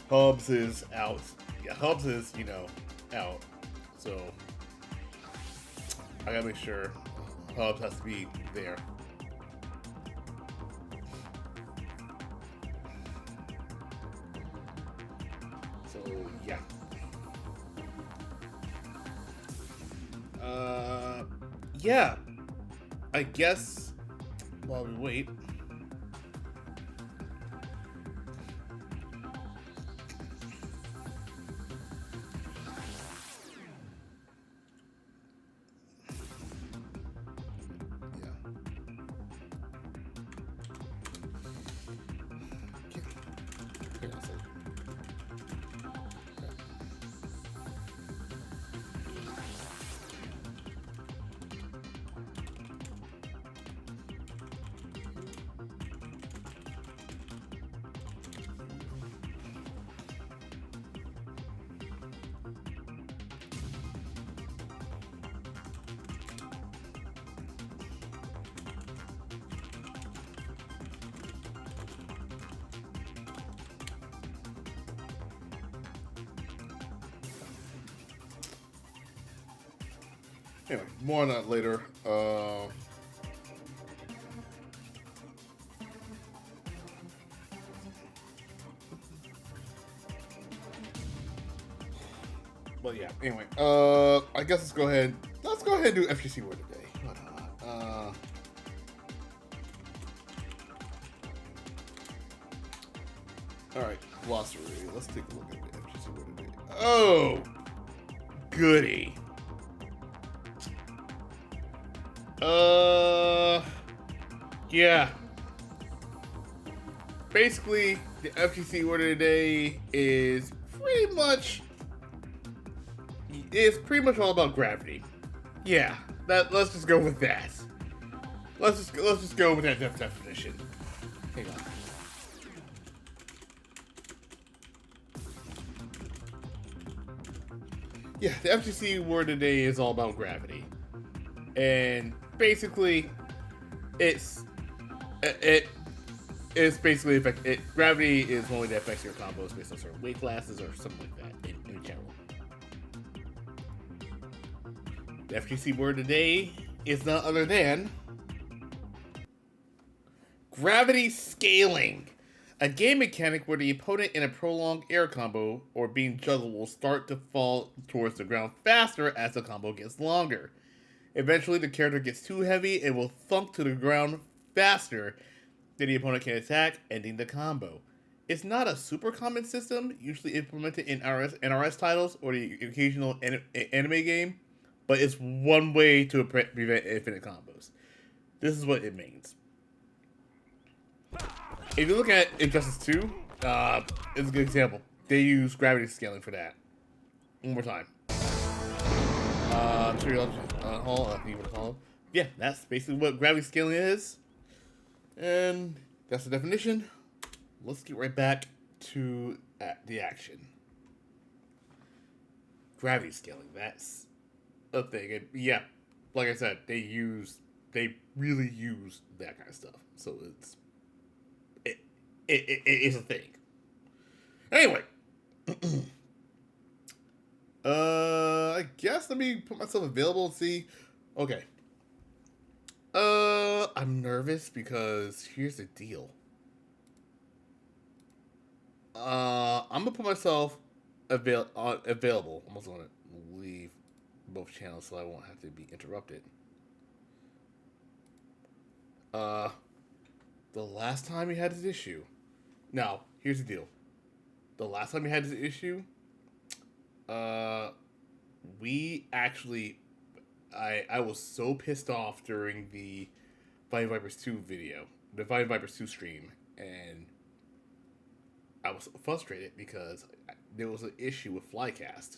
Hubs is out. Yeah, Hubs is, out. So, I gotta make sure Hubs has to be there. So, yeah. Yeah. I guess while we wait. Yeah. Okay, I'll say. Anyway, more on that later. But yeah, anyway, I guess let's go ahead. Let's go ahead and do FGC word today. Why not? All right, glossary. Let's take a look at the FGC word today. Oh, goody. Yeah. Basically, the FGC word of the day is pretty much all about gravity. Yeah, let's just go with that. Let's just go with that definition. Hang on. Yeah, the FGC word today is all about gravity, and basically, it's basically gravity is one way that affects your combos based on certain weight classes or something like that in general. The FGC word today is none other than gravity scaling. A game mechanic where the opponent in a prolonged air combo or being juggled will start to fall towards the ground faster as the combo gets longer. Eventually, the character gets too heavy and will thunk to the ground faster than the opponent can attack, ending the combo. It's not a super common system, usually implemented in NRS titles or the occasional anime game, but it's one way to prevent infinite combos. This is what it means. If you look at Injustice 2, it's a good example. They use gravity scaling for that. One more time. I'm sure you'll recall. Yeah, that's basically what gravity scaling is. And that's the definition. Let's get right back to the action. Gravity scaling, that's a thing. And yeah, like I said, they really use that kind of stuff. So it's a thing. Anyway. I guess let me put myself available and see. Okay. I'm nervous because here's the deal. I'm gonna put myself available. I'm also gonna leave both channels so I won't have to be interrupted. The last time we had this issue. Now, here's the deal. The last time we had this issue, we actually I was so pissed off during the Fighting Vipers 2 video, the Fighting Vipers 2 stream, and I was frustrated because there was an issue with Flycast.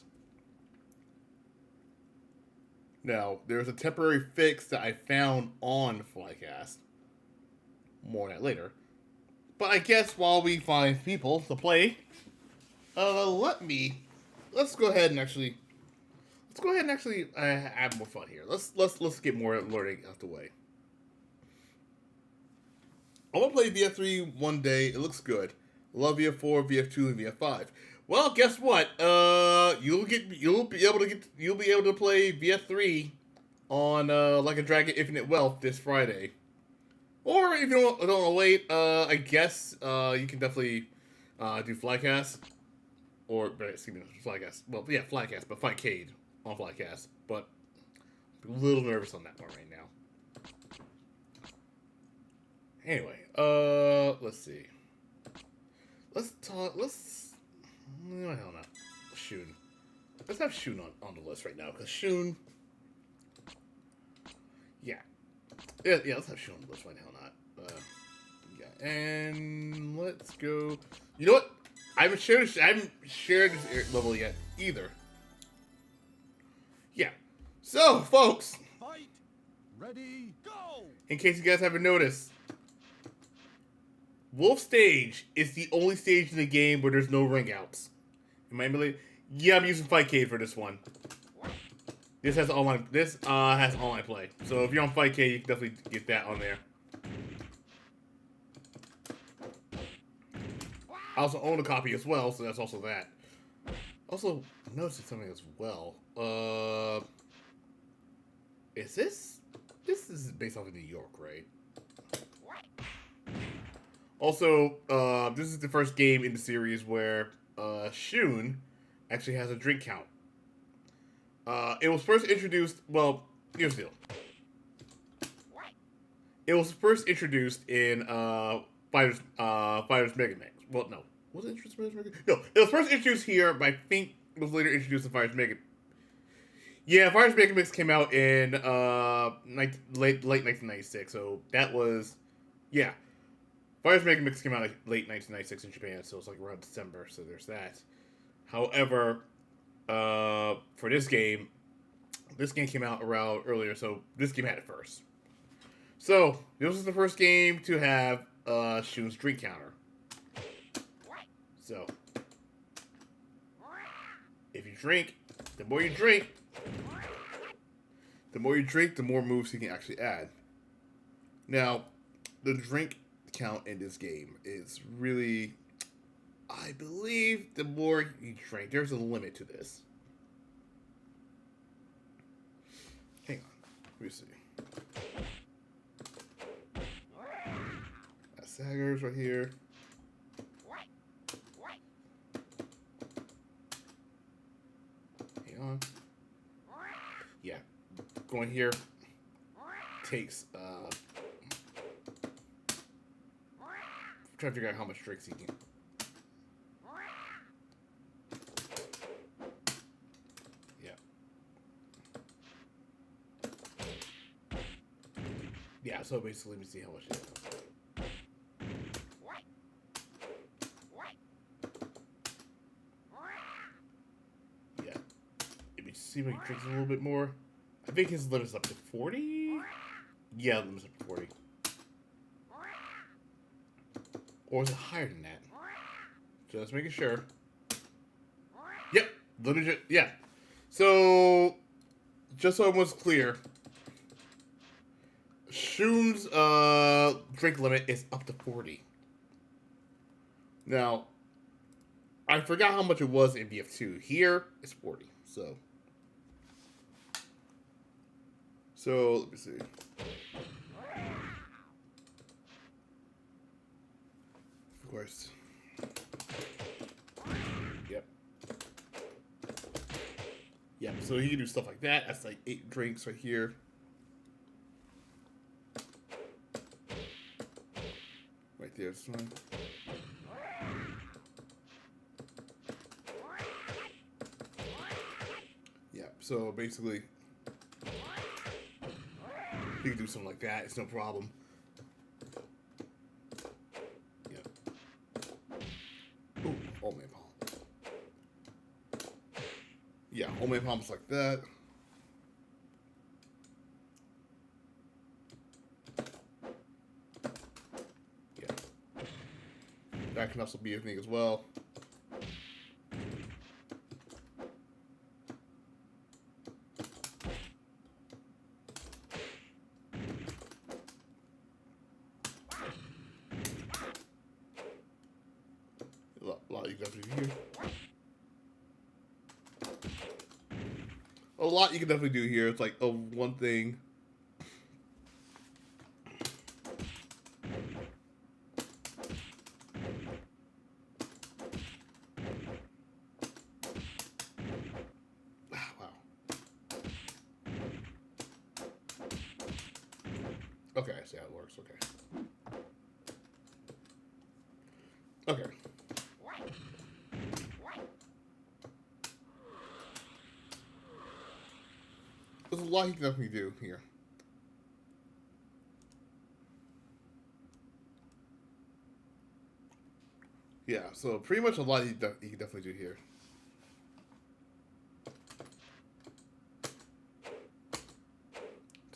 Now, there's a temporary fix that I found on Flycast. More on that later. But I guess while we find people to play, let's go ahead and actually have more fun here. Let's get more learning out the way. I want to play VF3 one day. It looks good. Love VF4, VF2, and VF5. Well, guess what? You'll be able to play VF3 on Like a Dragon Infinite Wealth this Friday. Or if you don't want to wait, I guess you can definitely do Flycast. Or, excuse me, Flycast. Well, yeah, Flycast, but fight Cade on Flycast. But I'm a little nervous on that one right now. Anyway, let's see. No, hell no. Shun. Let's have Shun on the list right now, because Shun... Yeah, let's have Shun on the list right now, yeah, and let's go... You know what? I haven't shared this level yet, either. Yeah. So, folks... Fight! Ready, go! In case you guys haven't noticed... Wolf stage is the only stage in the game where there's no ring outs. Am I really? Yeah, I'm using Fightcade for this one. This has online play. So if you're on Fightcade, you can definitely get that on there. I also own a copy as well, so that's also that. Also, noticing something as well. Is this? This is based off of New York, right? Also, this is the first game in the series where Shun actually has a drink count. It was first introduced. Well, here's the deal. It was first introduced in Fighters Mega Mix. Well, no, was it introduced in Fighters Mega? No, it was first introduced here, but I think it was later introduced in Fighters Mega. Yeah, Fighters Mega Mix came out in late 1996, so that was Fighters Mega Mix came out like late 1996 in Japan, so it's like around December, so there's that. However, for this game came out around earlier, so this game had it first. So, this was the first game to have Shun's drink counter. So, if you drink, the more you drink, the more moves he can actually add. Now, the drink count in this game is really, I believe, the more you drink, there's a limit to this. Hang on, let me see. That Saggers right here. Hang on. Yeah, going here takes trying to figure out how much drinks he can. Yeah. Yeah, so basically, let me see how much it is. Yeah. Let me see if he drinks a little bit more. I think his limit's up to 40? Yeah, the limit's up to 40. Or is it higher than that? Just making sure. Yep. Legit. Yeah. So, just so it was clear, Shun's drink limit is up to 40. Now, I forgot how much it was in VF2. Here, it's 40. So let me see. Of course. Yep. Yep, so you can do stuff like that. That's like 8 drinks right here. Right there, this one. Yeah, so basically, You can do something like that. It's no problem. Yeah. Ooh, old man palm. Yeah, old man palms like that. Yeah. That can also be a thing as well. A lot you can definitely do here. A lot you can definitely do here. It's like one thing. Wow. Okay, I see how it works. Okay. Okay. There's a lot you can definitely do here. Yeah, so pretty much a lot you can definitely do here.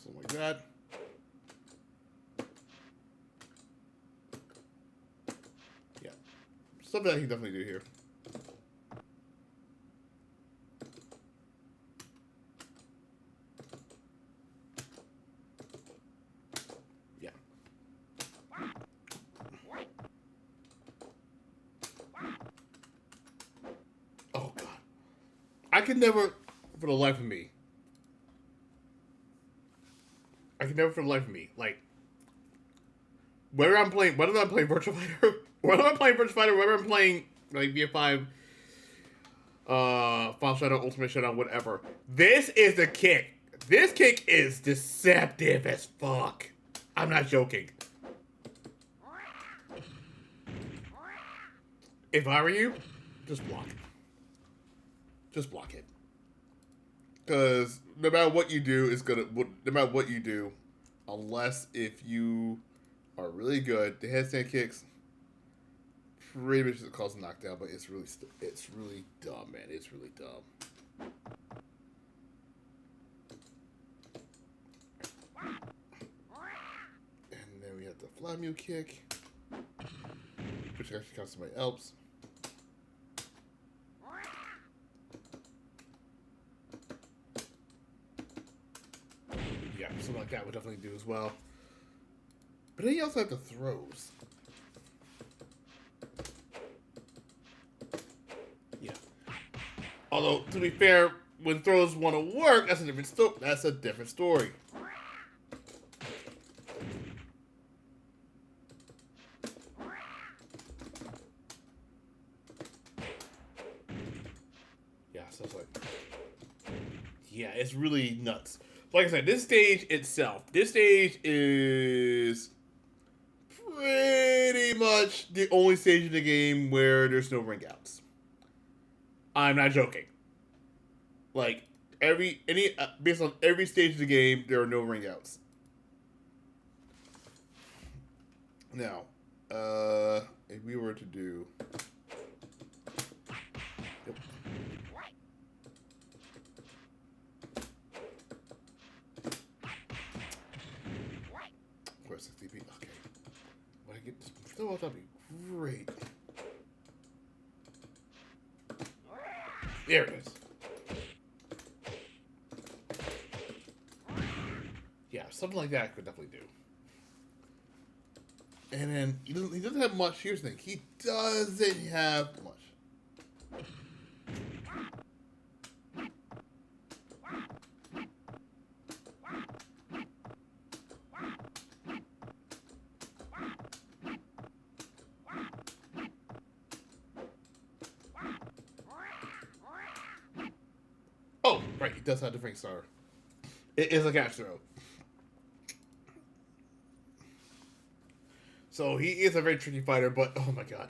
Something like that. Yeah. Something that you can definitely do here. Yeah. Oh, God. I can never, for the life of me, like, whether I'm playing Virtua Fighter, whether I'm playing, like, VF5, Final Showdown, Ultimate Showdown, whatever, this is the kick. This kick is deceptive as fuck. I'm not joking. If I were you, just block it. Just block it. Because no matter what you do, unless if you are really good, the headstand kicks pretty much just cause a knockdown, but it's really dumb, man. It's really dumb. And then we have the fly mule kick, which actually counts somebody else. Yeah, something like that would definitely do as well. But then you also have the throws. Yeah. Although, to be fair, when throws want to work, that's a different story. Yeah, so it's like, yeah, it's really nuts. Like I said, this stage is pretty much the only stage in the game where there's no ring outs. I'm not joking. Like based on every stage of the game, there are no ring outs. Now, if we were to do, yep. Where's 60p? Okay. When I get this, that'd be great. There it is. Yeah, something like that I could definitely do. And then he doesn't have much. Here's the thing. He doesn't have much. Oh, right. He does have the Frank Star. It is a catch throw. So he is a very tricky fighter, but oh my god.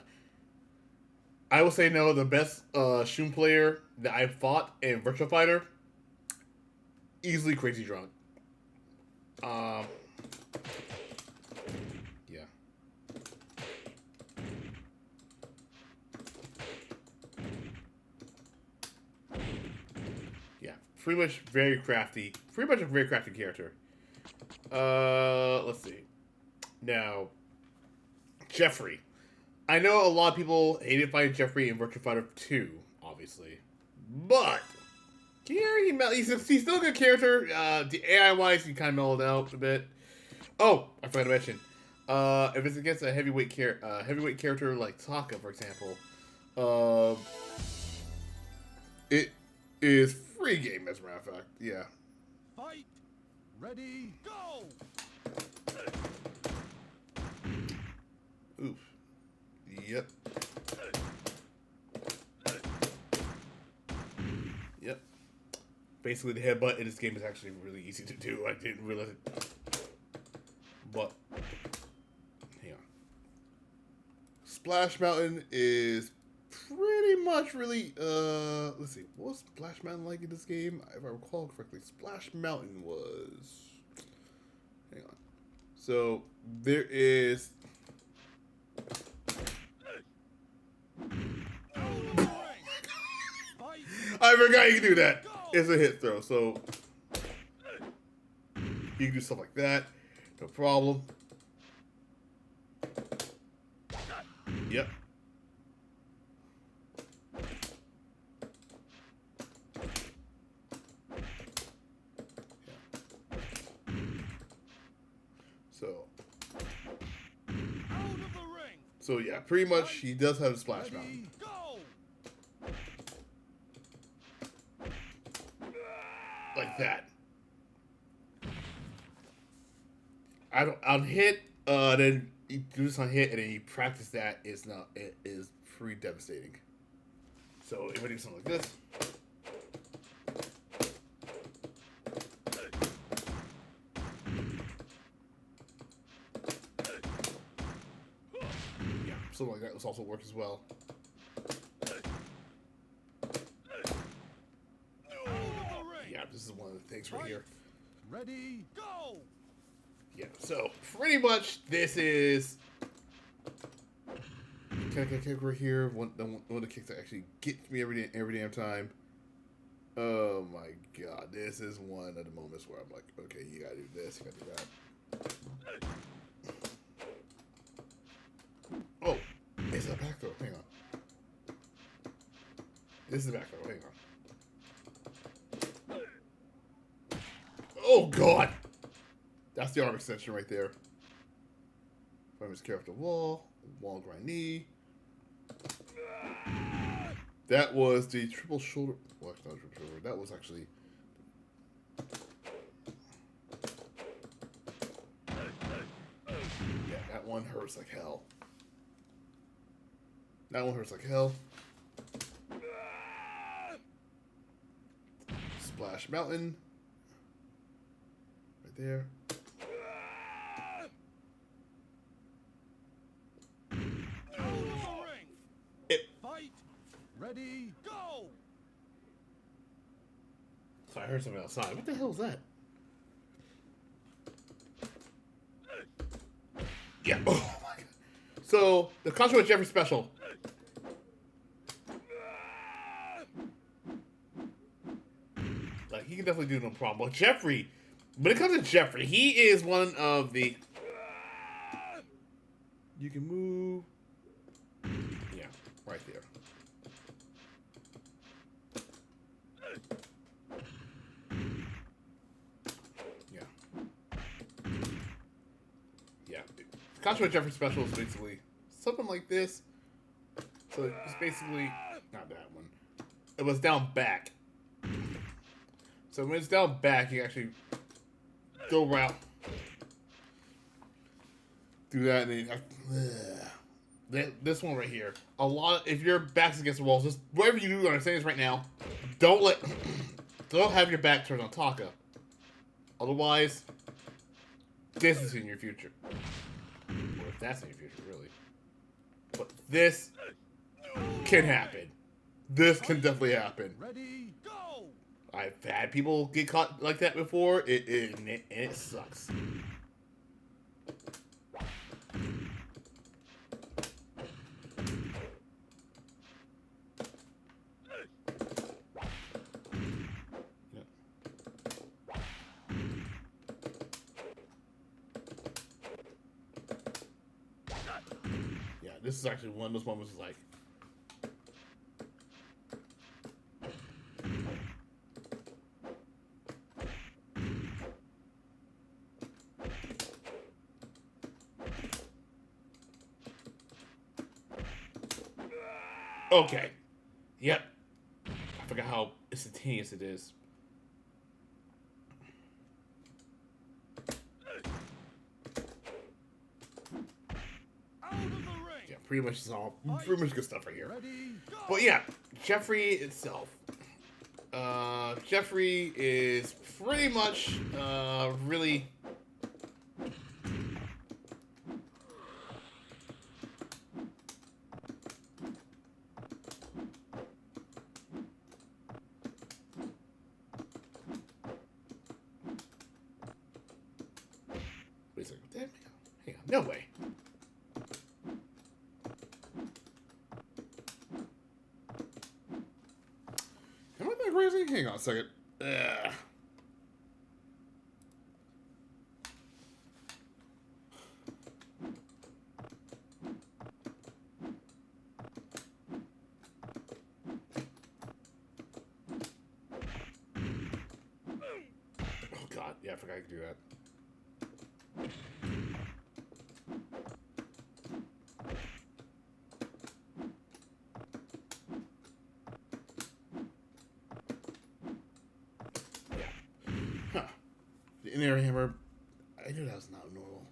I will say no, the best Shun player that I fought in Virtua Fighter, easily Crazy Drunk. Yeah. Yeah, pretty much very crafty. Pretty much a very crafty character. Let's see. Now, Jeffrey. I know a lot of people hated fighting Jeffrey in Virtua Fighter 2, obviously. But, he's still a good character. The AI-wise, he kind of mellowed out a bit. Oh, I forgot to mention. If it's against a heavyweight character like Taka, for example, it is free game, as a matter of fact. Yeah. Fight. Ready, go! Oof. Yep. Yep. Basically, the headbutt in this game is actually really easy to do. I didn't realize it. But, hang on. Splash Mountain is pretty much really, let's see. What was Splash Mountain like in this game? If I recall correctly, Splash Mountain was... Hang on. So, there is... I forgot you can do that. It's a hit throw, so you can do stuff like that. No problem. Yep. So yeah, pretty much he does have a Splash Mountain. Like that. On hit, then you do this on hit, and then you practice that. It is pretty devastating. So if I do something like this, yeah, something like that. This also works as well. Yeah, this is one of the things right here. Ready, go! Yeah, so pretty much this is kick right here. One of the kicks that actually gets me every damn time. Oh my god, this is one of the moments where I'm like, okay, you gotta do this, you gotta do that. Oh, it's a back throw. Hang on. This is a back throw. Hang on. Oh god. That's the arm extension right there. If I just care off the wall grind knee. That was the triple shoulder. Well, actually, not triple shoulder. That was actually. Yeah, that one hurts like hell. That one hurts like hell. Splash Mountain. Right there. Ready, go! So I heard something outside. What the hell is that? Yeah. Oh my god. So the Contra with Jeffrey special. Like he can definitely do no problem. But Jeffrey, when it comes to Jeffrey, he is one of the. You can move. Yeah, right there. Contra Jeffrey special is basically something like this. So it's basically not that one. It was down back. So when it's down back, you actually go around, do that, and then this one right here. If your back's against the walls, just whatever you do, I'm saying this right now. Don't have your back turned on Taka. Otherwise, this is in your future. Or if that's in your future, really. But this can happen. This can definitely happen. Ready, go! I've had people get caught like that before. It sucks. Yeah, this is actually one of those moments like. Okay. Yep. I forgot how instantaneous it is. Out of the ring. Yeah, pretty much is all pretty much good stuff right here. Ready, go. But yeah, Jeffrey itself. Jeffrey is pretty much really. Wait a second. Hang on. No way. Am I that crazy? Hang on a second. Ugh. Oh god, yeah, I forgot I could do that. Huh. The in-air hammer. I knew that was not normal.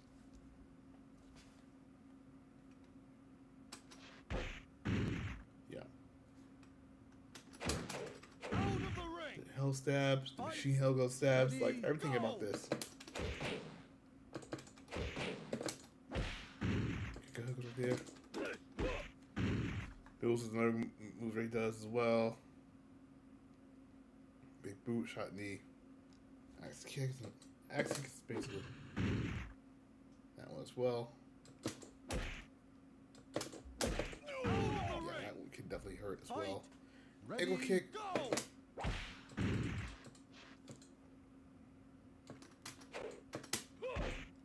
Yeah. Out of the ring. The hell stabs, the machine hell go stabs, like everything about this. Go right there. Bills is another move Ray does as well. Big boot, shot knee. Axe kick, axe kick is basically that one as well. Yeah, that one can definitely hurt as well. Ready, Ankle kick. go.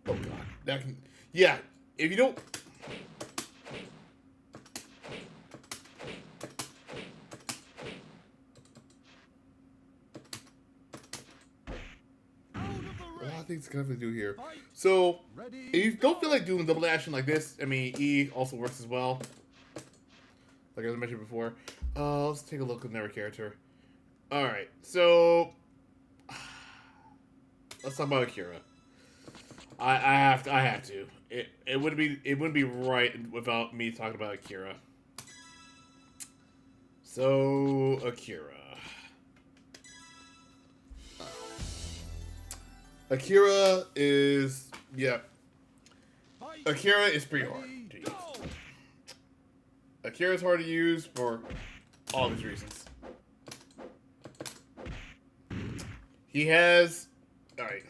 Oh god, that can. Yeah, if you don't. Out of the A ring. lot of things to kind of do here. Fight. So, Ready, if you don't feel like doing double action like this, I mean, E also works as well. Like I mentioned before. Let's take a look at their character. Alright, so. Let's talk about Akira. I have to. It wouldn't be right without me talking about Akira. So Akira. Akira is Fight. Akira is pretty hard Ready, to use. go. Akira is hard to use for all these reasons. He has alright.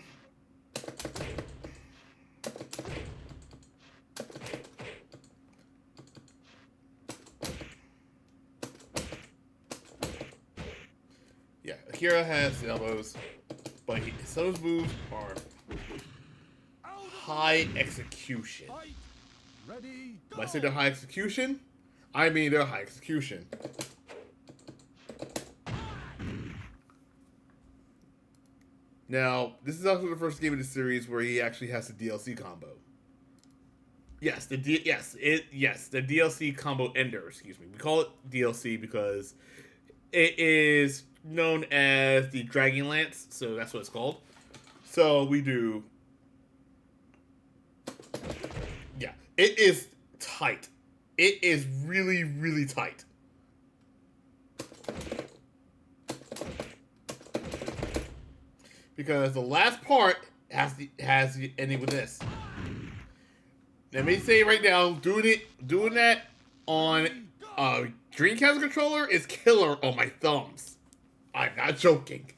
Yeah, Akira has the elbows, but some of his moves are Out of high execution. the fight. Ready, go. When I say they're high execution, I mean they're high execution. Now, this is also the first game in the series where he actually has the DLC combo. Yes, the DLC combo ender. Excuse me. We call it DLC because it is known as the Dragon Lance, so that's what it's called. So we do. Yeah, it is tight. It is really, really tight. Because the last part has the ending with this. Let me say right now, doing that on a Dreamcast controller is killer on my thumbs. I'm not joking.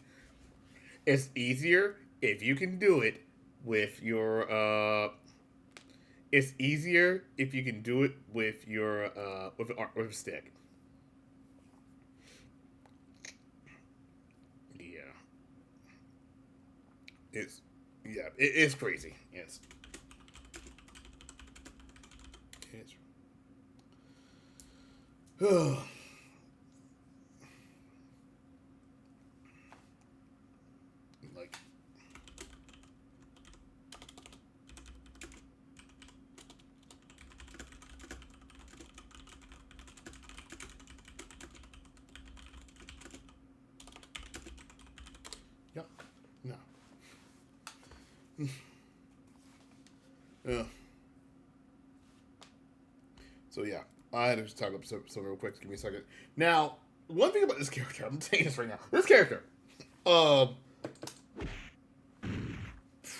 It's easier if you can do it with your it's easier if you can do it with your with a stick. Yeah. It's it's crazy. It's like yep. No. Yeah. So yeah, I had to just talk up some real quick. Give me a second. Now, one thing about this character, I'm saying this right now. This character, um,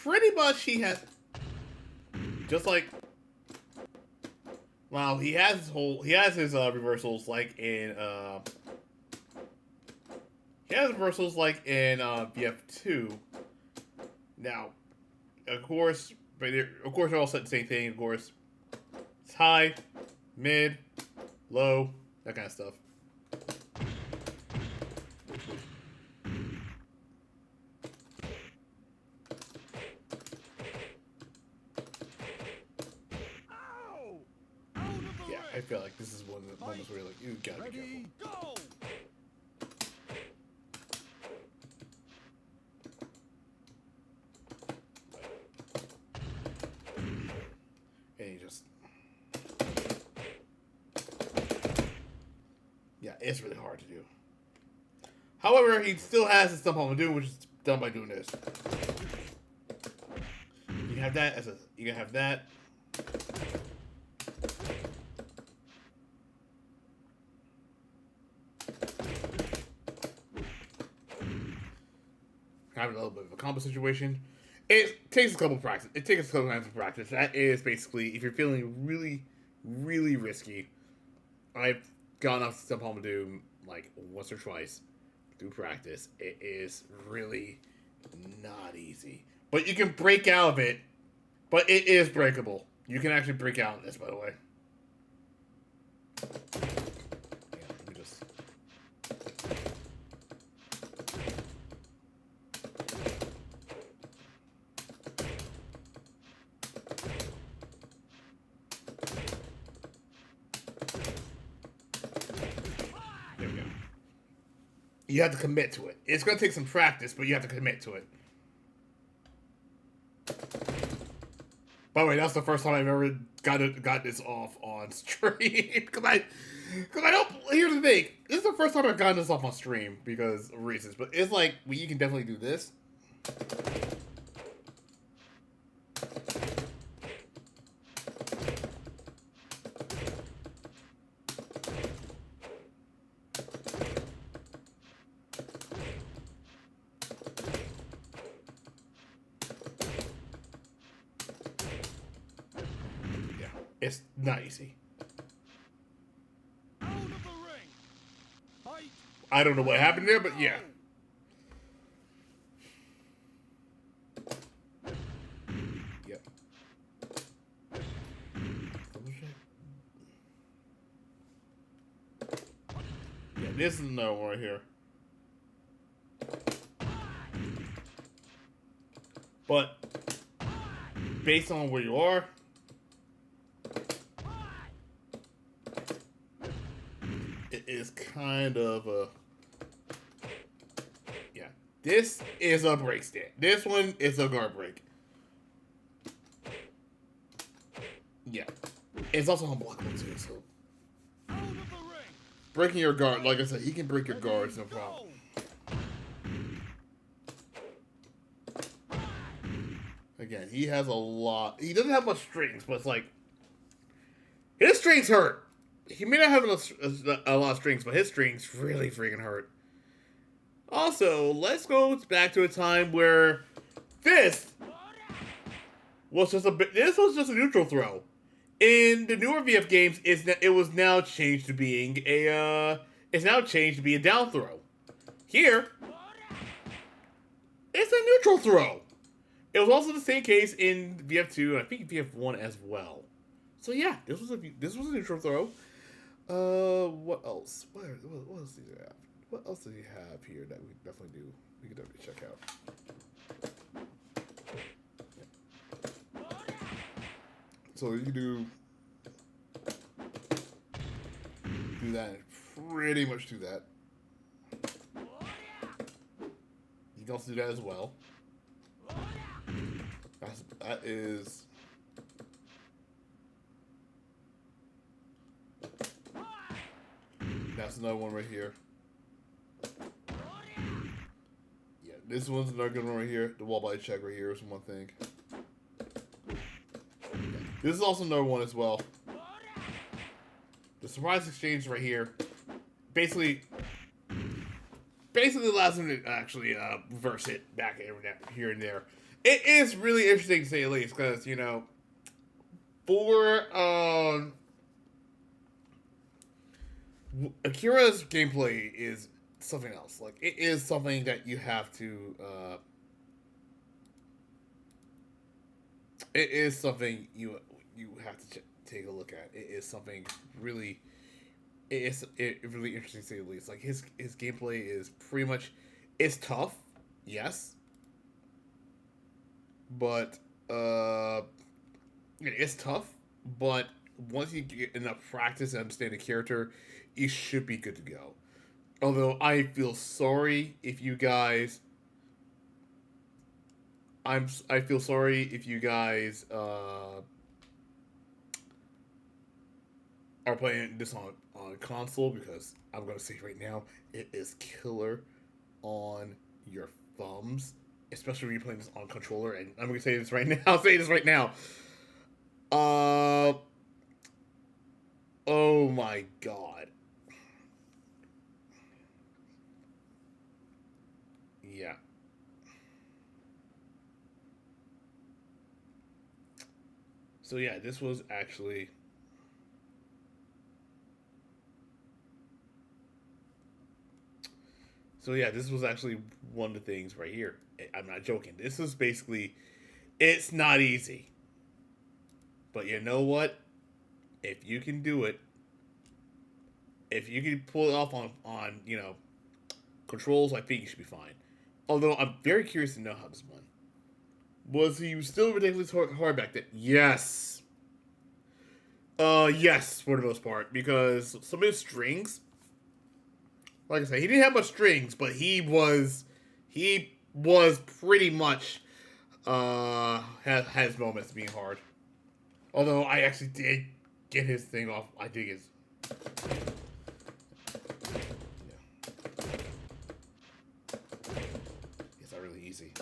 pretty much he has just like wow, he has his reversals like in he has reversals like in VF2. Now, of course, they're all set the same thing. Of course, it's high, mid, low, that kind of stuff. Ow! Out of the Yeah, I ring. feel like this is one of the moments where you're like, you gotta be Ready, careful. go! And you just yeah, it's really hard to do. However, he still has his stuff on to do, which is done by doing this. You can have that as a you can have that. Have a little bit of a combo situation. It takes a couple practice. It takes a couple times of practice. That is basically if you're feeling really, really risky. I've gone off some home to do like once or twice through practice. It is really not easy, but you can break out of it. But it is breakable. You can actually break out in this, by the way. Yeah, let me just. There we go. You have to commit to it. It's going to take some practice, but you have to commit to it. By the way, that's the first time I've ever got this off on stream. Because I don't. Here's the thing. This is the first time I've gotten this off on stream because of reasons. But it's like, well, you can definitely do this. It's not easy. Out of the ring. Fight. I don't know what happened there, but yeah. Yep. Yeah, this is another one right here. But based on where you are, it is kind of a yeah. This is a break stand. This one is a guard break. Yeah, it's also unblockable too. So Out of the ring. breaking your guard, like I said, he can break your guards, no problem. Again, he has a lot. He doesn't have much strings, but it's like his strings hurt. He may not have a lot of strings, but his strings really freaking hurt. Also, let's go back to a time where this was just a bit. This was just a neutral throw. In the newer VF games, it was now changed to being a. It's now changed to be a down throw. Here, It's a neutral throw. It was also the same case in VF2 and I think VF1 as well. So yeah, this was a neutral throw. What else? What else do you have? What else do you have here that we definitely do? We can definitely check out. So you can do that, pretty much do that. You can also do that as well. That's another one right here. Yeah, this one's another good one right here. The wall body check right here is one thing. This is also another one as well. The surprise exchange right here. Basically allows him to actually reverse it back here and there. It is really interesting to say the least, because, you know, for Akira's gameplay is something else. Like, it is something that you have to it is something you have to take a look at. It is something really really interesting to say the least. Like, his gameplay is pretty much, it's tough, yes, but it's tough. But once you get enough practice and understand the character, you should be good to go. Although I feel sorry if you guys. I feel sorry if you guys are playing this on console, because I'm gonna say right now, it is killer on your thumbs, especially when you're playing this on controller. And I'm gonna say this right now. I'll say this right now. Oh my god. Yeah. So yeah, this was actually. So yeah, this was actually one of the things right here. I'm not joking. This is basically, it's not easy. But you know what? If you can do it, if you can pull it off on you know, controls, I think you should be fine. Although I'm very curious to know how this went. Was he still ridiculously hard back then? Yes. Yes, for the most part, because some of his strings, like I said, he didn't have much strings, but he was pretty much has moments being hard. Although I actually did get his thing off. I think his. Yeah. It's not really easy.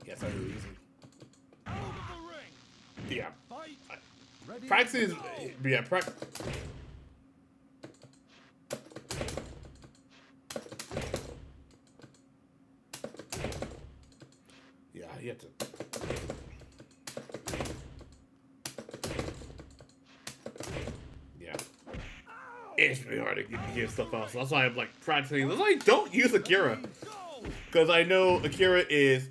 Yeah, it's not really easy. Out of the ring. Yeah. Fight. Ready. Practice is. Go. Yeah, Yeah, you have to. Yeah. It's really hard to get stuff out. So that's why I'm like practicing. That's why I don't use Akira. Go. Because I know Akira is.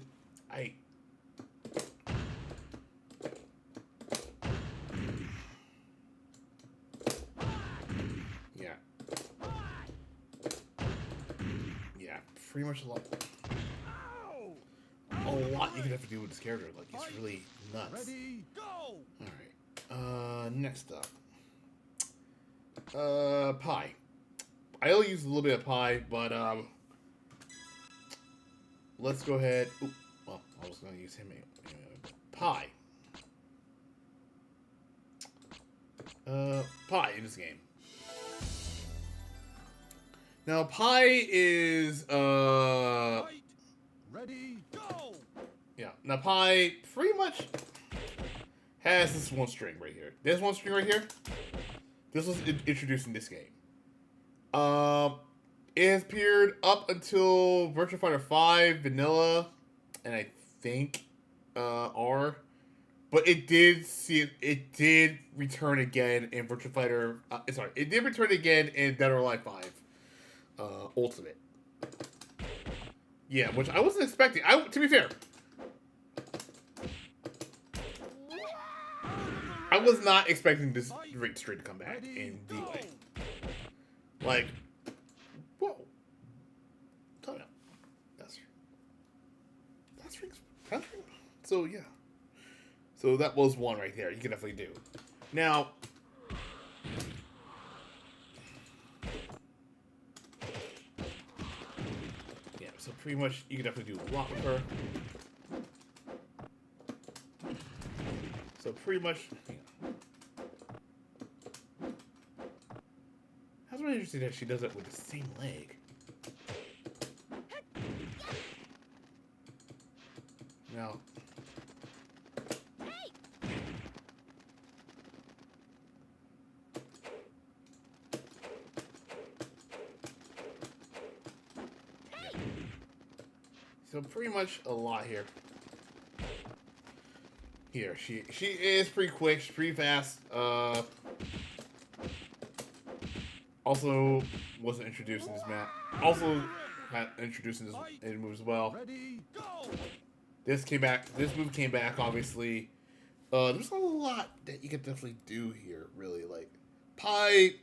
Yeah. Yeah, pretty much a lot you can have to do with this character. Like, it's really nuts. Ready. Go. Alright. Next up. Pi. I only use a little bit of Pi, but, let's go ahead. Ooh, well, I was gonna use him anyway. Pi. Pi in this game. Now, Pi is, Fight. Ready. Go. yeah. Now, Pi pretty much has this one string right here. This one string right here. This was introduced in this game. It has appeared up until Virtua Fighter 5 Vanilla, and I think R. But it did return again in Virtua Fighter. Sorry, it did return again in Dead or Alive 5 Ultimate. Yeah, which I wasn't expecting. To be fair, I was not expecting this Great Street to come back in the way. Like, whoa. Time out. That's rings. So yeah. So that was one right there. You can definitely do. Now, yeah. So pretty much, you can definitely do a lot with her. So pretty much, that's really interesting that she does it with the same leg. Now, so pretty much a lot here. Here, she is pretty quick, she's pretty fast. Also wasn't introduced in this map. Also had introduced in this move as well. Ready, go! This move came back, obviously. There's a lot that you can definitely do here, really. Like, Pi,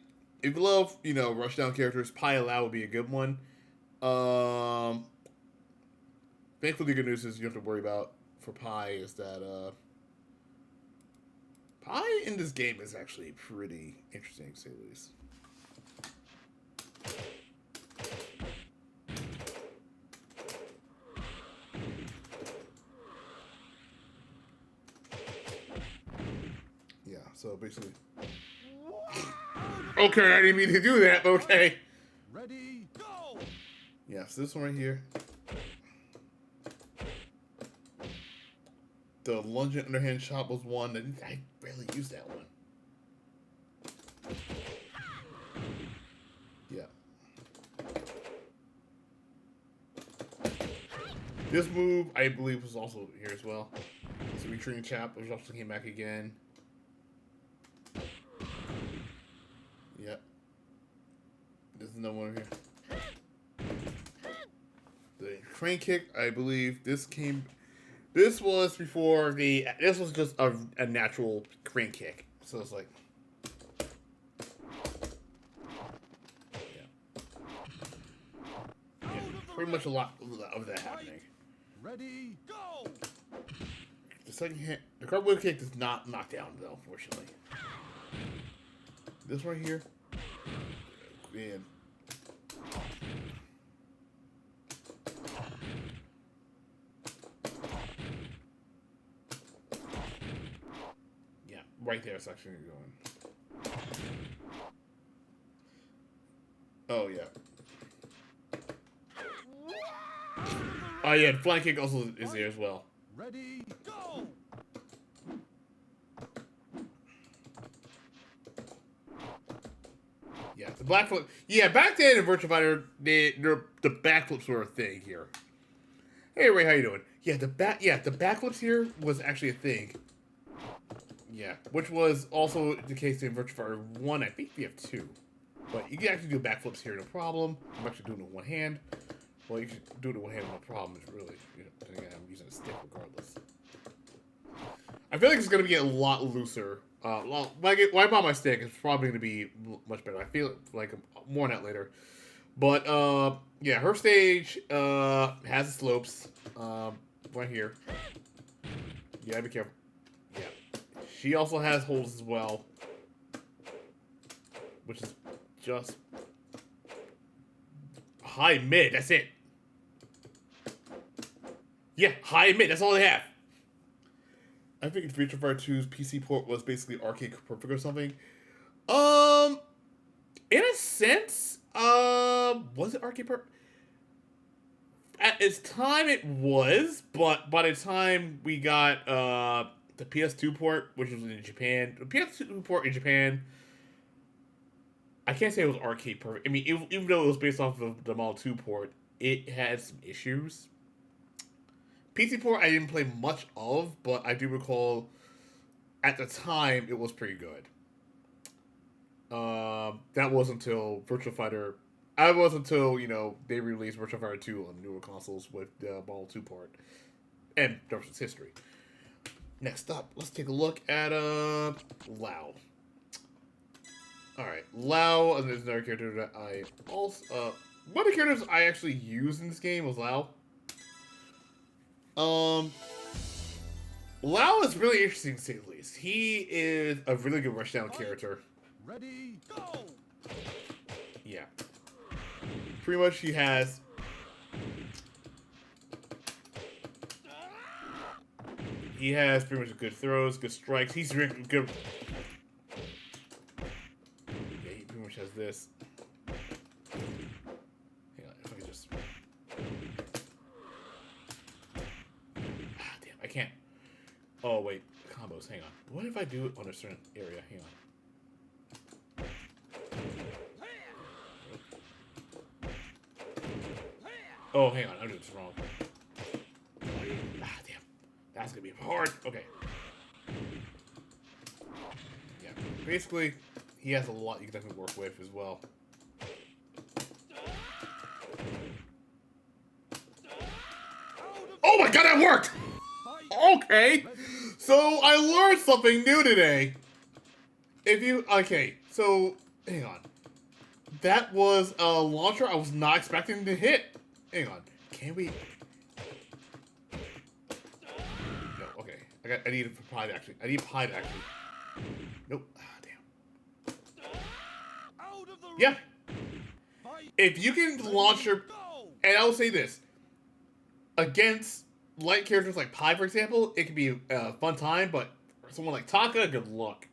if you love, rushdown characters, Pi Allow would be a good one. Thankfully, the good news is you don't have to worry about for Pi is that, Pi in this game is actually pretty interesting, to say the least. Yeah, so basically... Okay, I didn't mean to do that, but okay. Ready, go! Yeah, so this one right here. The lunging underhand shot was one that I barely used that one. Yeah. This move, I believe, was also here as well. So retreating chap, which also came back again. Yep. There's another one here. The crane kick, I believe, this was before this was just a natural crane kick. So it's like, yeah, pretty much a lot of that happening. Ready, go! The second hit, the cartwheel kick does not knock down though, unfortunately. This right here, man. Yeah, right there. It's actually going. Oh yeah. Oh yeah, the flying kick also is there as well. Ready, go! Yeah, the backflip. Yeah, back then in Virtua Fighter, the backflips were a thing here. Hey Ray, how you doing? Yeah, the backflips here was actually a thing. Yeah, which was also the case in Virtua Fighter 1, I think VF2. But you can actually do backflips here, no problem. I'm actually doing it with one hand. Well, you can do it with one hand, no problem. It's really, depending on I'm using a stick regardless. I feel like it's going to be a lot looser. When I buy my stick, it's probably going to be much better. I feel like more on that later. But, yeah, her stage has the slopes right here. Yeah, be careful. Yeah. She also has holes as well. Which is just high mid. That's it. Yeah, high mid. That's all they have. I think Virtua Fighter 2's PC port was basically arcade perfect or something. In a sense, was it arcade perfect? At its time, it was, but by the time we got the PS2 port, which was in Japan, the PS2 port in Japan, I can't say it was arcade perfect. I mean, even though it was based off of the Model 2 port, it had some issues. PC port I didn't play much of, but I do recall at the time, it was pretty good. That wasn't until Virtua Fighter. That wasn't until they released Virtua Fighter 2 on newer consoles with the Ball 2 part, and the rest is history. Next up, let's take a look at Lao. All right, Lao, and there's another character that I also one of the characters I actually used in this game was Lao. Lao is really interesting to say the least. He is a really good rushdown character. Ready, go! Yeah. Pretty much he has... He has pretty much good throws, good strikes. He's really good... Yeah, he pretty much has this. Hang on, if I can just... Ah, damn, I can't... Oh, wait. Combos, hang on. What if I do it on a certain area? Hang on. Oh, hang on. I'm doing this wrong. Ah, damn. That's going to be hard. Okay. Yeah. Basically, he has a lot you can definitely work with as well. Oh my god, that worked! Okay. So, I learned something new today. Okay, so, hang on. That was a launcher I was not expecting to hit. Hang on. Can we... No, okay. I need Pie to actually... I need Pie to actually... Nope. Ah, damn. Yeah. If you can launch your... And I will say this. Against light characters like Pie, for example, it can be a fun time, but for someone like Taka, good luck.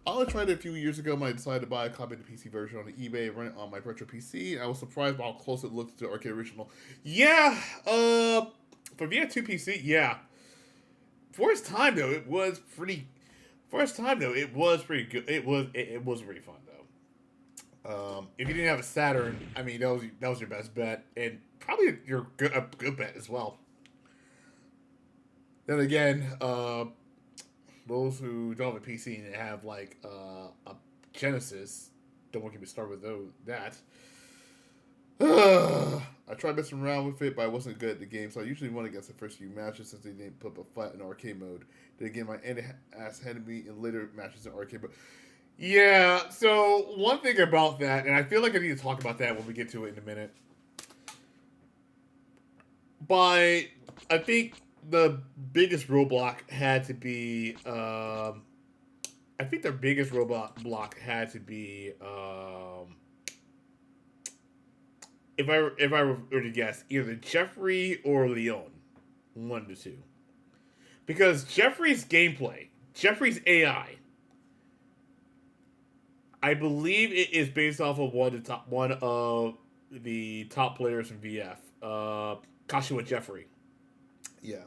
I only tried it a few years ago when I decided to buy a copy of the PC version on eBay and run it on my retro PC. I was surprised by how close it looked to the arcade original. Yeah, for VF2 PC, yeah. For its time though, it was pretty. For its time though, it was pretty good. It was pretty fun though. If you didn't have a Saturn, I mean that was your best bet, and probably a good bet as well. Then again, those who don't have a PC and have like a Genesis, don't want to get me started with that. I tried messing around with it, but I wasn't good at the game, so I usually won against the first few matches since they didn't put up a fight in arcade mode. Then again, my ass handed me in later matches in arcade mode. Yeah, so one thing about that, and I feel like I need to talk about that when we get to it in a minute. I think the biggest roadblock had to be, I think their biggest roadblock had to be, if I were to guess, either Jeffrey or Leon, one of the two, because Jeffrey's gameplay, Jeffrey's AI, I believe it is based off of one of the top players in VF, Kashiwa Jeffrey. Yeah.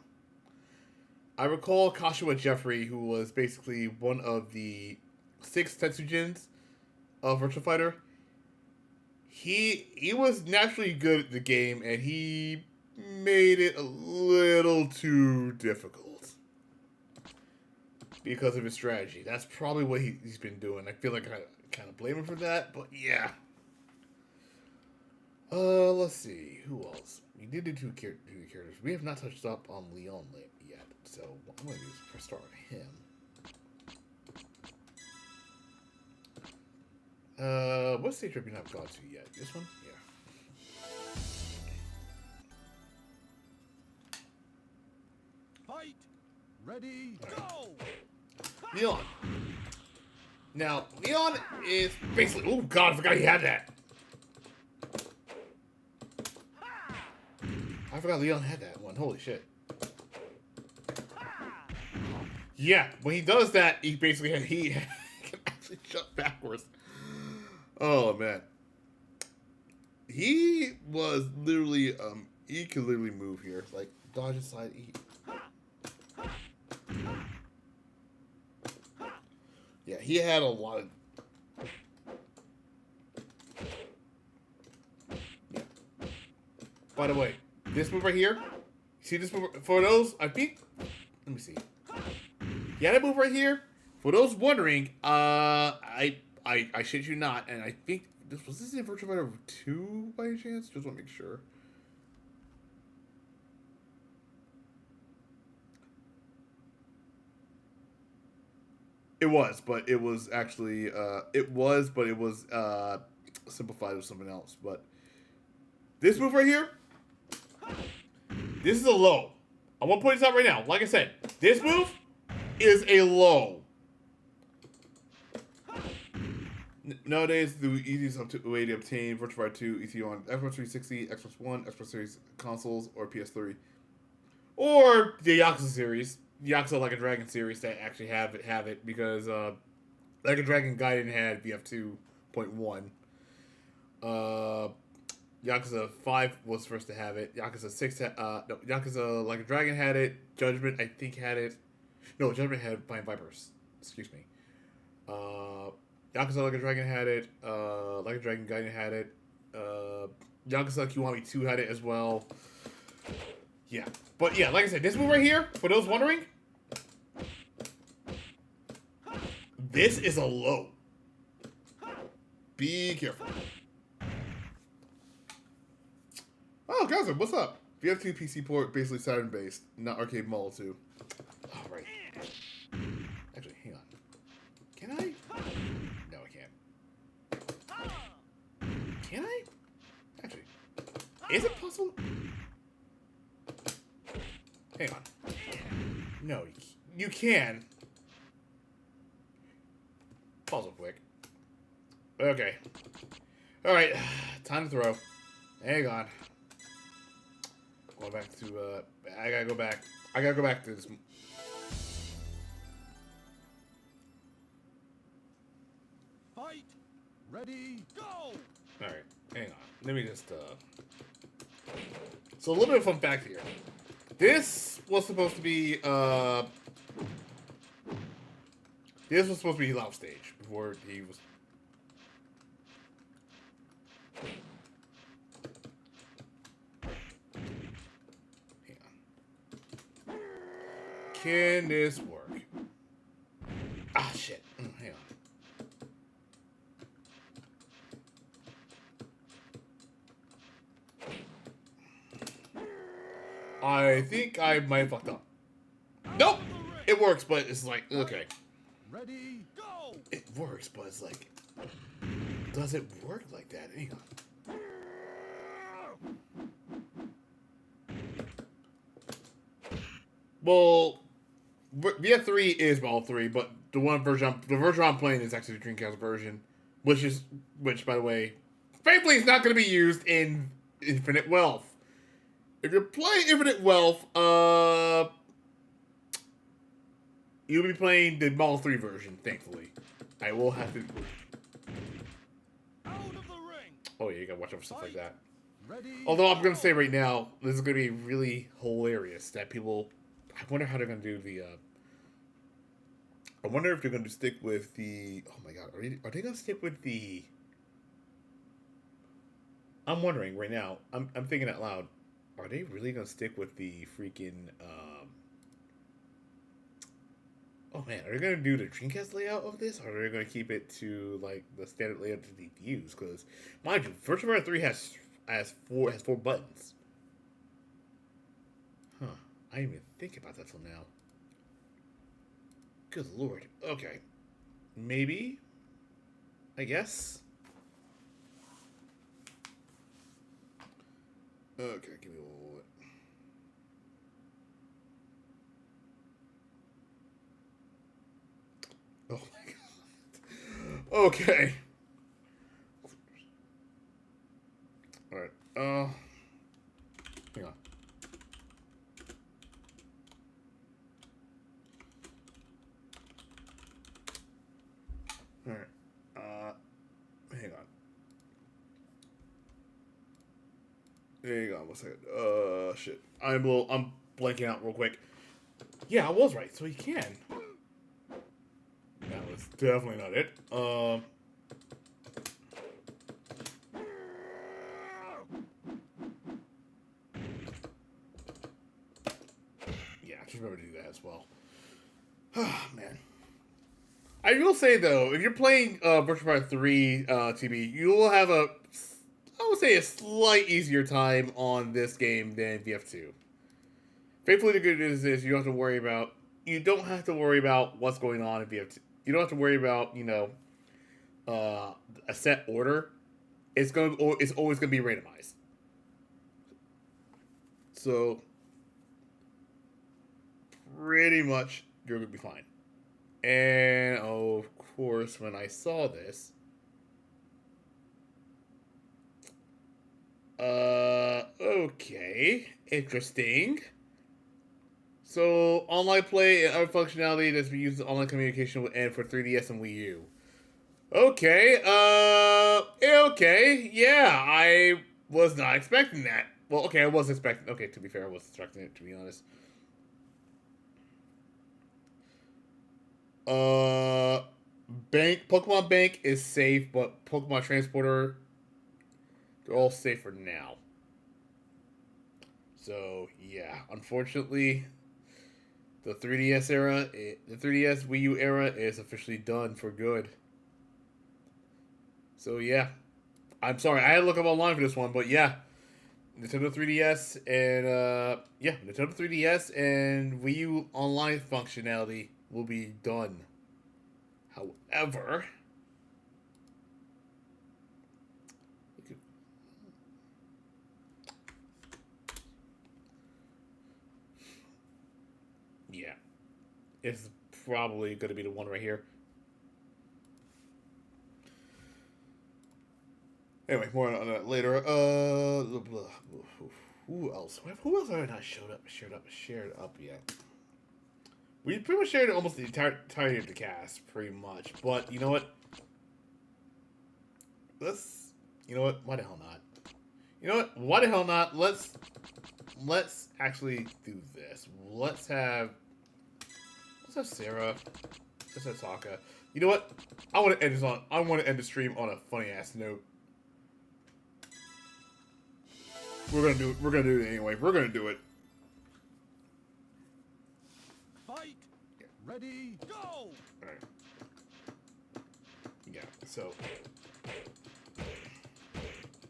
I recall Kashiwa Jeffrey, who was basically one of the 6 Tetsujins of Virtua Fighter. He was naturally good at the game, and he made it a little too difficult because of his strategy. That's probably what he's been doing. I feel like I kind of blame him for that, but yeah. Let's see. Who else? We did do two characters. We have not touched up on Leon yet, so what I'm going to do is press start on him. What stage have we not gone to yet? This one? Yeah. Fight! Ready, go! Leon. Now, Leon is basically... Oh, God, I forgot he had that. I forgot Leon had that one. Holy shit. Yeah, when he does that, he basically he can actually jump backwards. Oh, man. He was literally... he could literally move here. Like, dodge aside, Yeah, he had a lot of... Yeah. By the way, this move right here, see this move? For those, I think... Let me see. Yeah, that move right here. For those wondering, I shit you not, and I think this in Virtua Fighter 2 by any chance? Just want to make sure. It was, but it was actually simplified with something else. But this move right here, this is a low. I want to point this out right now. Like I said, this move is a low. Nowadays, the easiest way to obtain Virtua Fighter 2 EC on Xbox 360, Xbox One, Xbox Series consoles, or PS3, or the Yakuza series, Yakuza Like a Dragon series that actually have it because Like a Dragon Gaiden had VF2.1. Yakuza 5 was first to have it. Yakuza 6 Yakuza Like a Dragon had it. Judgment I think had it. No, Judgment had Flying Vipers. Excuse me. Yakuza Like a Dragon had it. Like a Dragon Gaiden had it. Yakuza Kiwami 2 had it as well. Yeah. But yeah, like I said, this move right here, for those wondering, this is a low. Be careful. Oh, Kazama, what's up? VF2 PC port, basically Saturn based, not arcade model 2. Oh, right. Actually, hang on. Can I? No, I can't. Can I? Actually, is it possible? Hang on. No, you can. Pause real quick. Okay. Alright, time to throw. Hang on. Going back to, I gotta go back. I gotta go back to this. Fight. Ready. Go. Alright, hang on. Let me just, So a little bit of fun fact here. This was supposed to be, this was supposed to be Lao stage before he was. Hang on. Can this work? Ah, shit. Hang on. I think I might have fucked up. Nope! It works, but it's like, okay. Ready. Go. It works, but it's like, does it work like that? Hang on. Well, VF3 is Ball 3, but the version I'm playing is actually the Dreamcast version, which by the way, frankly, is not going to be used in Infinite Wealth. If you're playing Infinite Wealth, you'll be playing the Ball 3 version, thankfully. I will have to. Out of the ring. Oh yeah, you gotta watch out for stuff like that. Ready. Although I'm gonna say right now, this is gonna be really hilarious. That people, I wonder how they're gonna do the. I wonder if they're gonna stick with the. Oh my god, are they gonna stick with the? I'm wondering right now. I'm thinking out loud. Are they really gonna stick with the freaking? Oh man, are they gonna do the Dreamcast layout of this, or are they gonna keep it to like the standard layout to the views? Because mind you, Virtua Fighter 3 has four buttons. Huh? I didn't even think about that till now. Good lord. Okay, maybe. I guess. Okay, give me a little bit. Oh my god. Okay. Alright. Hang on. Alright. Hang on. Hang on 1 second. Shit. I'm blanking out real quick. Yeah, I was right. So he can. That was definitely not it. Yeah, just remember to do that as well. Man. I will say though, if you're playing Virtua Fighter 3 TB, you will have I would say a slight easier time on this game than VF2. Thankfully, the good news is you don't have to worry about what's going on in VF2. You don't have to worry about a set order. It's always gonna be randomized. So pretty much you're gonna be fine. And of course, when I saw this, okay, interesting. So online play and other functionality that's been used in online communication and for 3DS and Wii U. Okay, okay, yeah, I was not expecting that. Well, okay, I was expecting. Okay, to be fair, I was expecting it, to be honest. Pokemon Bank is safe, but Pokemon Transporter, they're all safe for now. So yeah, unfortunately, the 3DS Wii U era is officially done for good. So yeah, I'm sorry, I had to look up online for this one, but yeah, Nintendo 3DS and Nintendo 3DS and Wii U online functionality will be done. However, yeah, it's probably going to be the one right here. Anyway, more on that later. Who else? Who else have I not shared up yet? We pretty much shared almost the entirety of the cast, pretty much. But you know what? You know what? Why the hell not? You know what? Why the hell not? Let's actually do this. Let's have Sarah. Let's have Taka. You know what? I want to end the stream on a funny ass note. We're gonna do it anyway. We're gonna do it. Fight. Ready. Go. All right. Yeah. So.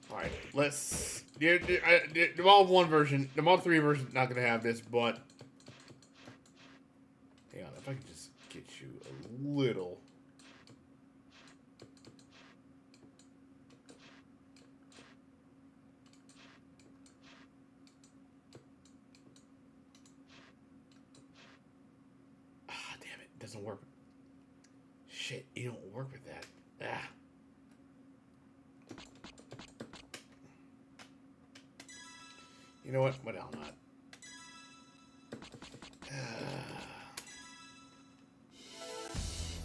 All right. Let's. The Model 1 version, the Model 3 version, not gonna have this, but. Hang on. If I can just get you a little. Doesn't work. Shit, you don't work with that. Ah. You know what? What the hell not?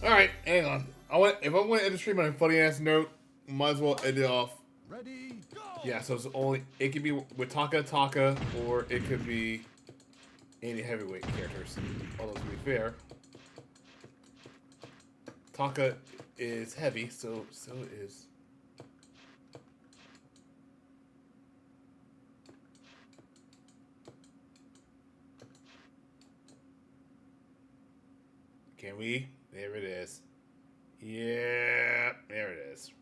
Alright, hang on. If I want to end the stream on a funny ass note, might as well end it off. Ready, go! Yeah, so it could be with Taka, or it could be any heavyweight characters. Although to be fair, Taka is heavy, so is. Can we? There it is. Yeah, there it is.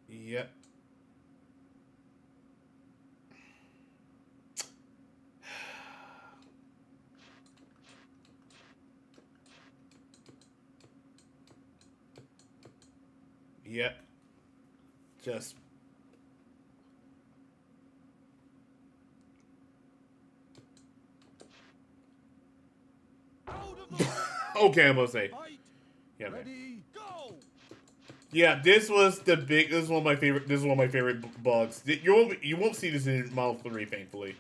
Yep. Yep. Just. Out of the Okay, I'm gonna say. fight. Yeah, man. Ready, go! Yeah, this is one of my favorite bugs. You won't see this in Model 3, thankfully.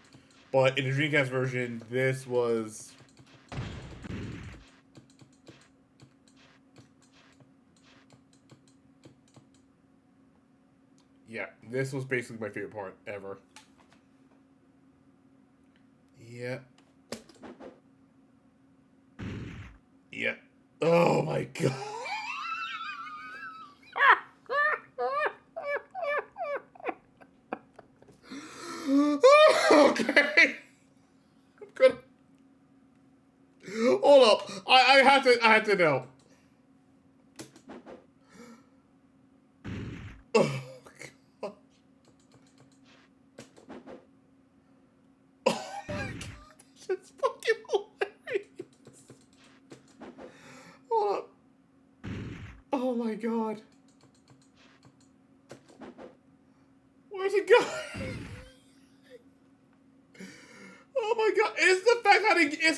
But in the Dreamcast version, this was. Yeah, this was basically my favorite part ever. Yeah. Yeah. Oh my god. Okay. I'm gonna. Hold up. I have to know. Oh, God. Oh, my God. That's fucking hilarious. Hold up. Oh, my God. Where's it going? Oh, my God. It's the fact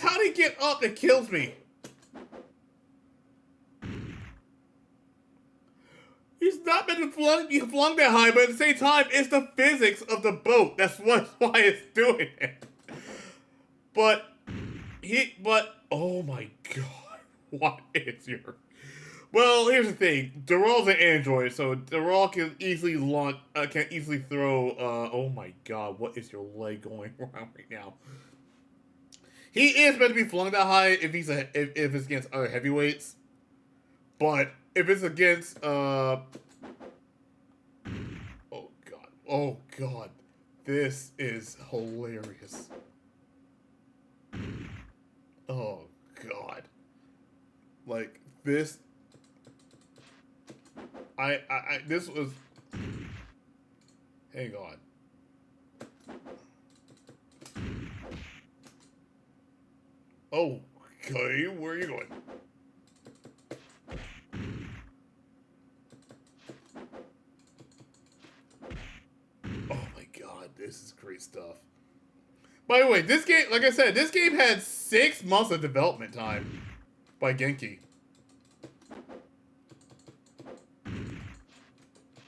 how they get up that kills me. He's not meant to be flung that high, but at the same time, it's the physics of the boat. That's why it's doing it. But oh my God, what is your? Well, here's the thing. Darrell's an android, so Darrell can easily throw. Oh my God, what is your leg going around right now? He is meant to be flung that high if it's against other heavyweights, but if it's against oh God, this is hilarious. Oh God, like this. This was. Hang on. Oh, okay, where are you going? Oh my God, this is great stuff. By the way, this game, like I said, this game had 6 months of development time by Genki.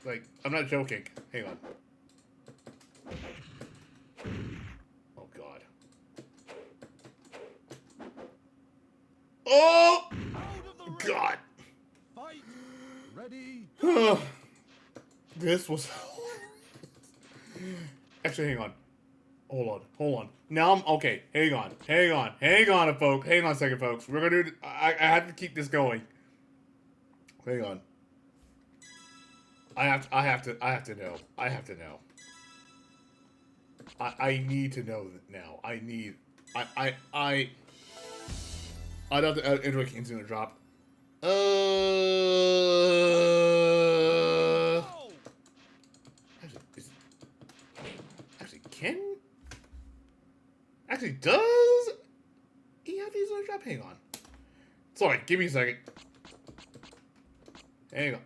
Like, I'm not joking. Hang on. Oh God. Oh God. Fight. Ready. This was. Actually, hang on. Hold on. Now I'm okay. Hang on, folks. Hang on a second, folks. We're gonna do. I have to keep this going. Hang on. I have to know. I have to know. I need to know now. I don't have to Android King's gonna drop. Actually, does he have these on drop? Hang on. Sorry, give me a second. Hang on.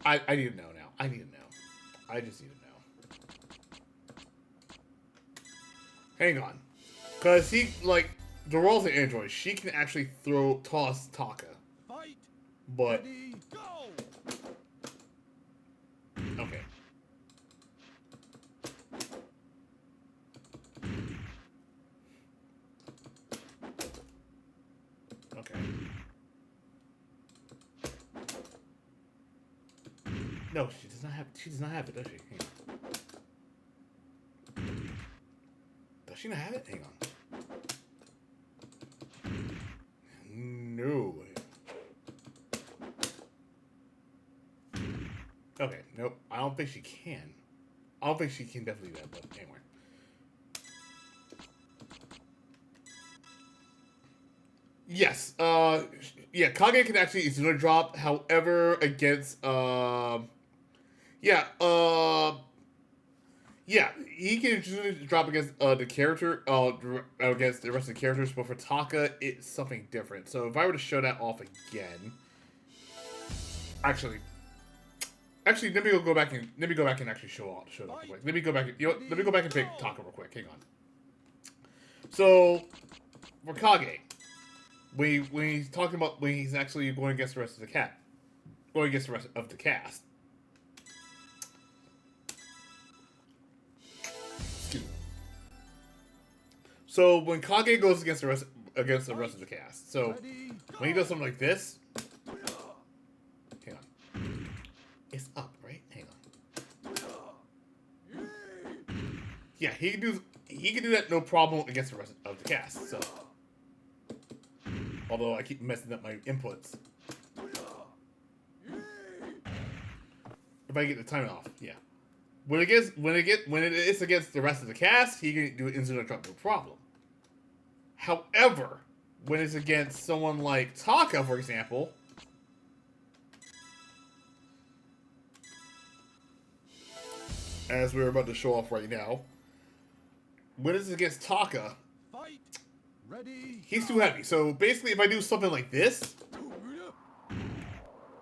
I need to know now. I just need to know. Hang on. Because Darrell's an android. She can actually toss Taka. Fight. But. Ready, go. Okay. Okay. No, she does not have it, does she? Hang on. Does she not have it? Hang on. No. Okay, nope. I don't think she can. I don't think she can definitely do that, but anyway. Yes. Yeah, Kage can actually Izuna drop. However, against yeah, yeah, he can Izuna drop against the character against the rest of the characters, but for Taka, it's something different. So if I were to show that off again, actually, let me go back and actually show it off real quick. Let me go back and let me go back and pick Taka real quick. Hang on. So for Kage. When he's talking about when he's actually going against the rest of the cast. Excuse me. So when Kage goes against the rest of the cast, so when he does something like this, hang on, it's up, right? Hang on. Yeah, he can do that no problem against the rest of the cast. So. Although I keep messing up my inputs. If I get the timing off, yeah. when it is against the rest of the cast, he can do an instant drop no problem. However, when it's against someone like Taka, for example, as we're about to show off right now, when it's against Taka, Fight. Ready. he's too heavy. So basically, if I do something like this,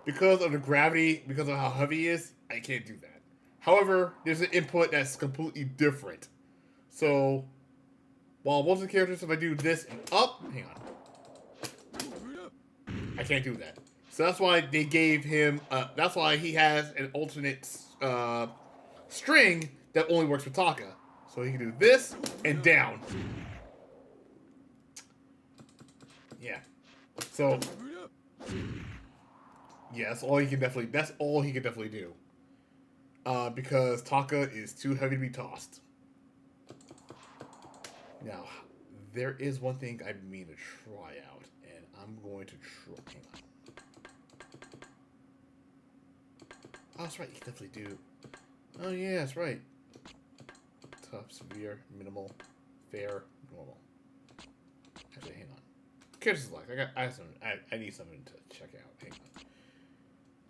because of the gravity, because of how heavy he is, I can't do that. However, there's an input that's completely different. So, while most of the characters, if I do this and up, hang on, I can't do that. So that's why they gave him, that's why he has an alternate string that only works with Taka. So he can do this and down. Yeah. So, yeah, that's all he can definitely do. Because Taka is too heavy to be tossed. Now, there is one thing I mean to try out, and I'm going to try. Hang on. Oh, that's right. You can definitely do. Oh yeah, that's right. Tough, severe, minimal, fair, normal. Actually, hang on. Character select. I need something to check out. Hang on.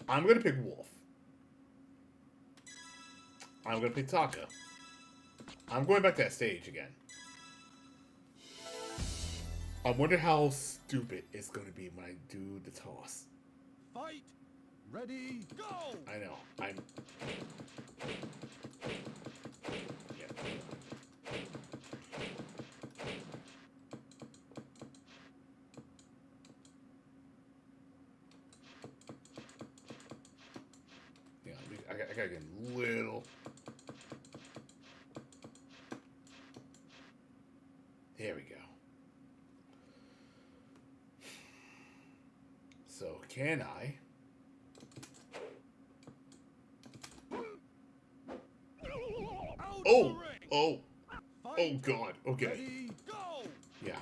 I'm gonna pick Wolf. I'm gonna pick Taka. I'm going back to that stage again. I wonder how stupid it's gonna be when I do the toss. Fight. Ready. Go. I know. Yeah. Yeah, I gotta get a little. There we go. So, can I? Oh, God. Okay. Ready, go. Yeah.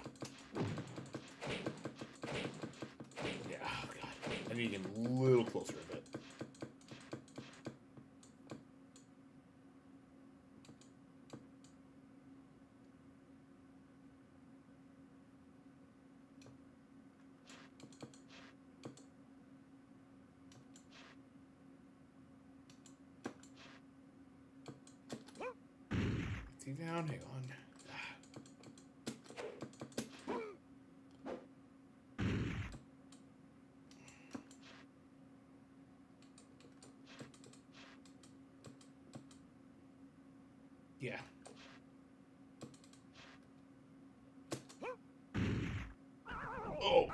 Yeah. Oh God. I need to get a little closer a bit. Down, hang on. Yeah. Oh.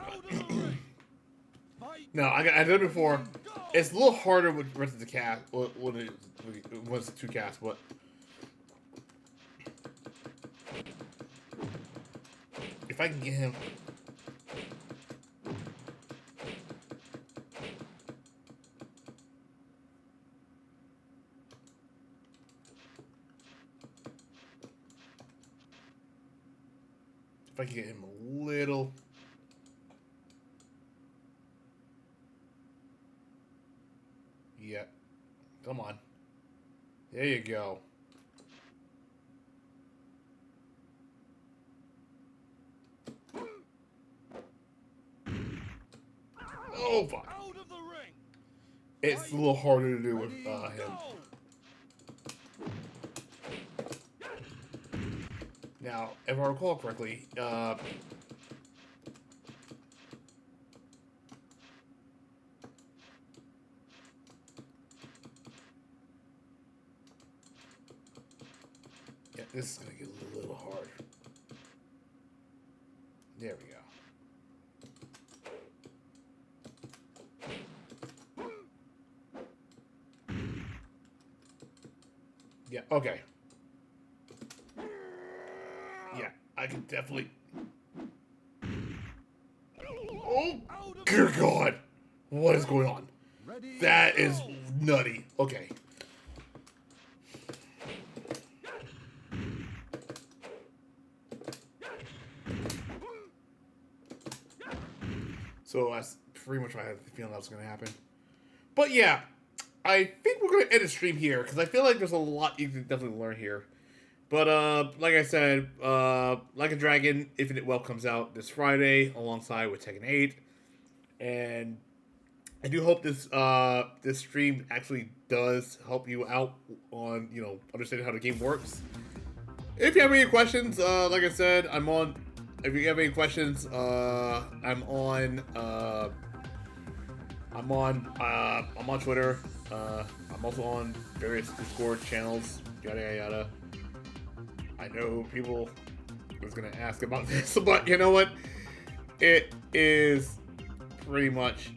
No, I did it before. It's a little harder with the rest of the cast. When it was two casts, but. If I can get him. If I can get him a little. Yeah. Come on. There you go. Oh, fuck. Out of the ring. It's a little harder to do with him. Now, if I recall correctly, yeah, this is going to get a little hard. There we go. Yeah, okay. Yeah, I can definitely... Oh, dear God. What is going on? That is nutty. Okay. So that's pretty much what I had the feeling that was going to happen. But yeah, I think we're going to end the stream here because I feel like there's a lot you can definitely learn here. But like I said, Like a Dragon Infinite Wealth comes out this Friday alongside with Tekken 8, and I do hope this stream actually does help you out on understanding how the game works. If you have any questions, like I said, I'm on. If you have any questions, I'm on Twitter. I'm also on various Discord channels. Yada yada yada. I know people was gonna ask about this, but you know what? It is pretty much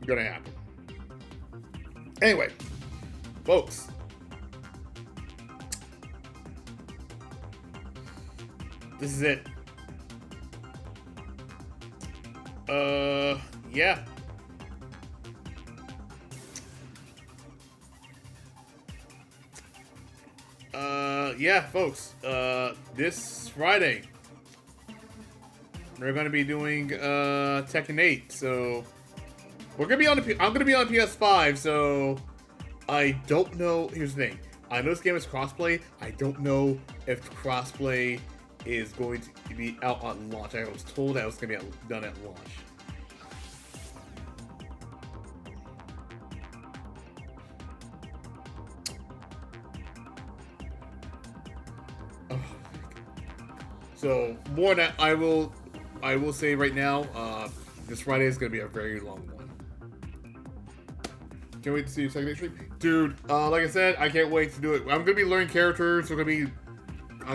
gonna happen. Anyway, folks. This is it. Yeah. Yeah, folks. This Friday, we're gonna be doing Tekken 8. So we're gonna be on I'm gonna be on PS5. So I don't know. Here's the thing. I know this game is crossplay. I don't know if crossplay is going to be out on launch. I was told that it was going to be done at launch. Oh. So more than that, I will say right now, this Friday is going to be a very long one. Can't wait to see you second stream, dude. Like I said, I can't wait to do it. I'm going to be learning characters. I'm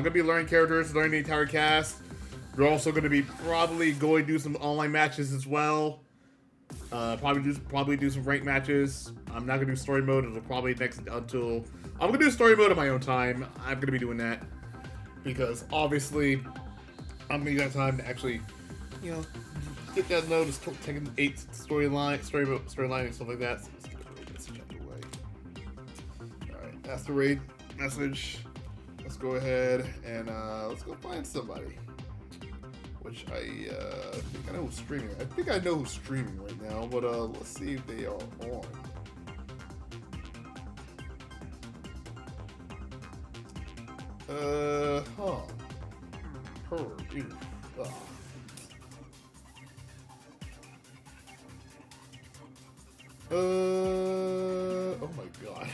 gonna be learning characters, learning the entire cast. We're also gonna be probably going to do some online matches as well. Probably do some ranked matches. I'm not gonna do story mode until probably I'm gonna do story mode on my own time. I'm gonna be doing that because obviously I'm gonna have time to actually, get that note, taking 8 storyline and stuff like that. So let's get the raid message out of the way. All right, that's the raid message. Let's go ahead and let's go find somebody. Which I think I know who's streaming. I think I know who's streaming right now, but let's see if they are on. Her. Ew. Oh my god.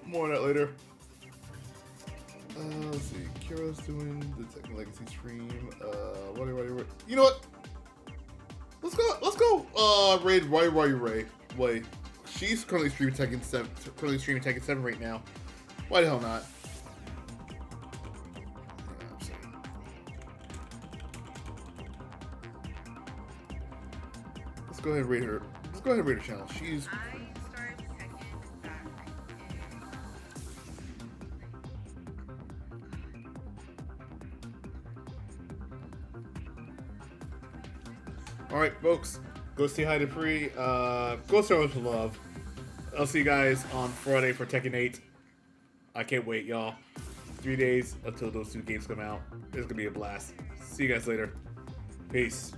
More on that later. Let's see. Kira's doing the Tekken Legacy stream. What? You know what? Let's go. Raid Ray. Wait. She's currently streaming Tekken 7 right now. Why the hell not? Let's go ahead and raid her. Let's go ahead and raid her channel. She's. Alright, folks. Go see hi to Free. Go start with love. I'll see you guys on Friday for Tekken 8. I can't wait, y'all. 3 days until those 2 games come out. It's gonna be a blast. See you guys later. Peace.